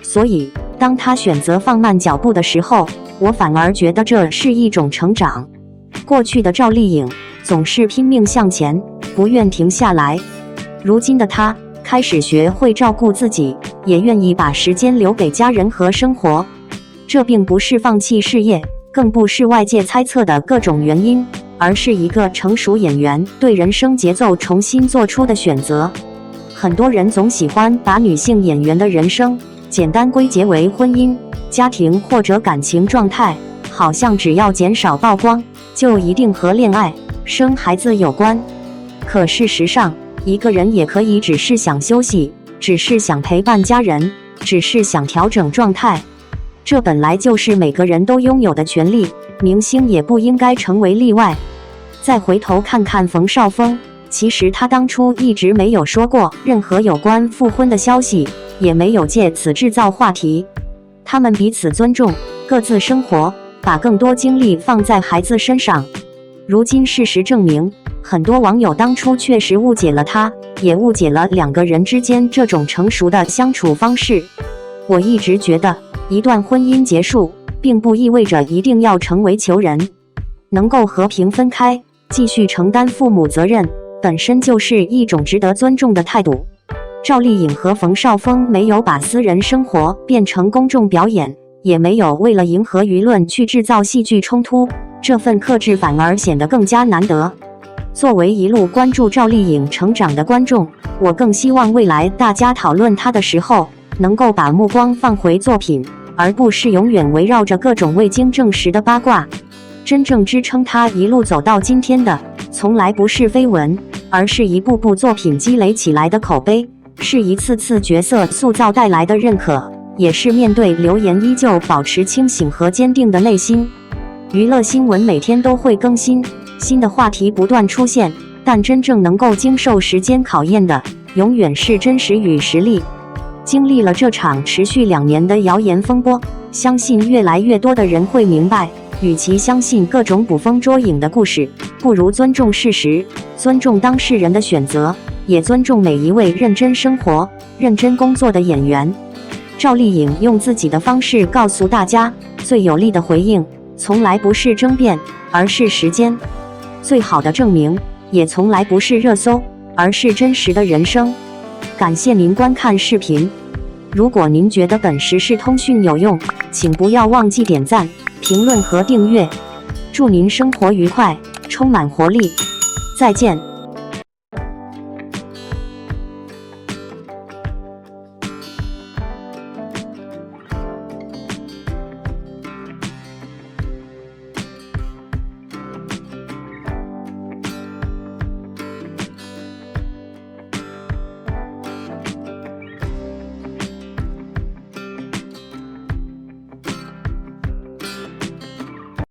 所以，当她选择放慢脚步的时候，我反而觉得这是一种成长。过去的赵丽颖总是拼命向前，不愿停下来。如今的她开始学会照顾自己，也愿意把时间留给家人和生活。这并不是放弃事业，更不是外界猜测的各种原因，而是一个成熟演员对人生节奏重新做出的选择。很多人总喜欢把女性演员的人生简单归结为婚姻、家庭或者感情状态，好像只要减少曝光，就一定和恋爱、生孩子有关。可事实上，一个人也可以只是想休息，只是想陪伴家人，只是想调整状态。这本来就是每个人都拥有的权利，明星也不应该成为例外。再回头看看冯绍峰，其实他当初一直没有说过任何有关复婚的消息，也没有借此制造话题。他们彼此尊重，各自生活，把更多精力放在孩子身上。如今事实证明，很多网友当初确实误解了他，也误解了两个人之间这种成熟的相处方式。我一直觉得，一段婚姻结束，并不意味着一定要成为仇人，能够和平分开，继续承担父母责任，本身就是一种值得尊重的态度。赵丽颖和冯绍峰没有把私人生活变成公众表演，也没有为了迎合舆论去制造戏剧冲突，这份克制反而显得更加难得。作为一路关注赵丽颖成长的观众，我更希望未来大家讨论她的时候，能够把目光放回作品，而不是永远围绕着各种未经证实的八卦。真正支撑她一路走到今天的，从来不是绯闻，而是一部部作品积累起来的口碑，是一次次角色塑造带来的认可，也是面对流言依旧保持清醒和坚定的内心。娱乐新闻每天都会更新，新的话题不断出现，但真正能够经受时间考验的，永远是真实与实力。经历了这场持续2年的谣言风波，相信越来越多的人会明白，与其相信各种捕风捉影的故事，不如尊重事实，尊重当事人的选择，也尊重每一位认真生活、认真工作的演员。赵丽颖用自己的方式告诉大家，最有力的回应，从来不是争辩，而是时间；最好的证明，也从来不是热搜，而是真实的人生。感谢您观看视频。如果您觉得本时事通讯有用，请不要忘记点赞、评论和订阅。祝您生活愉快，充满活力。再见。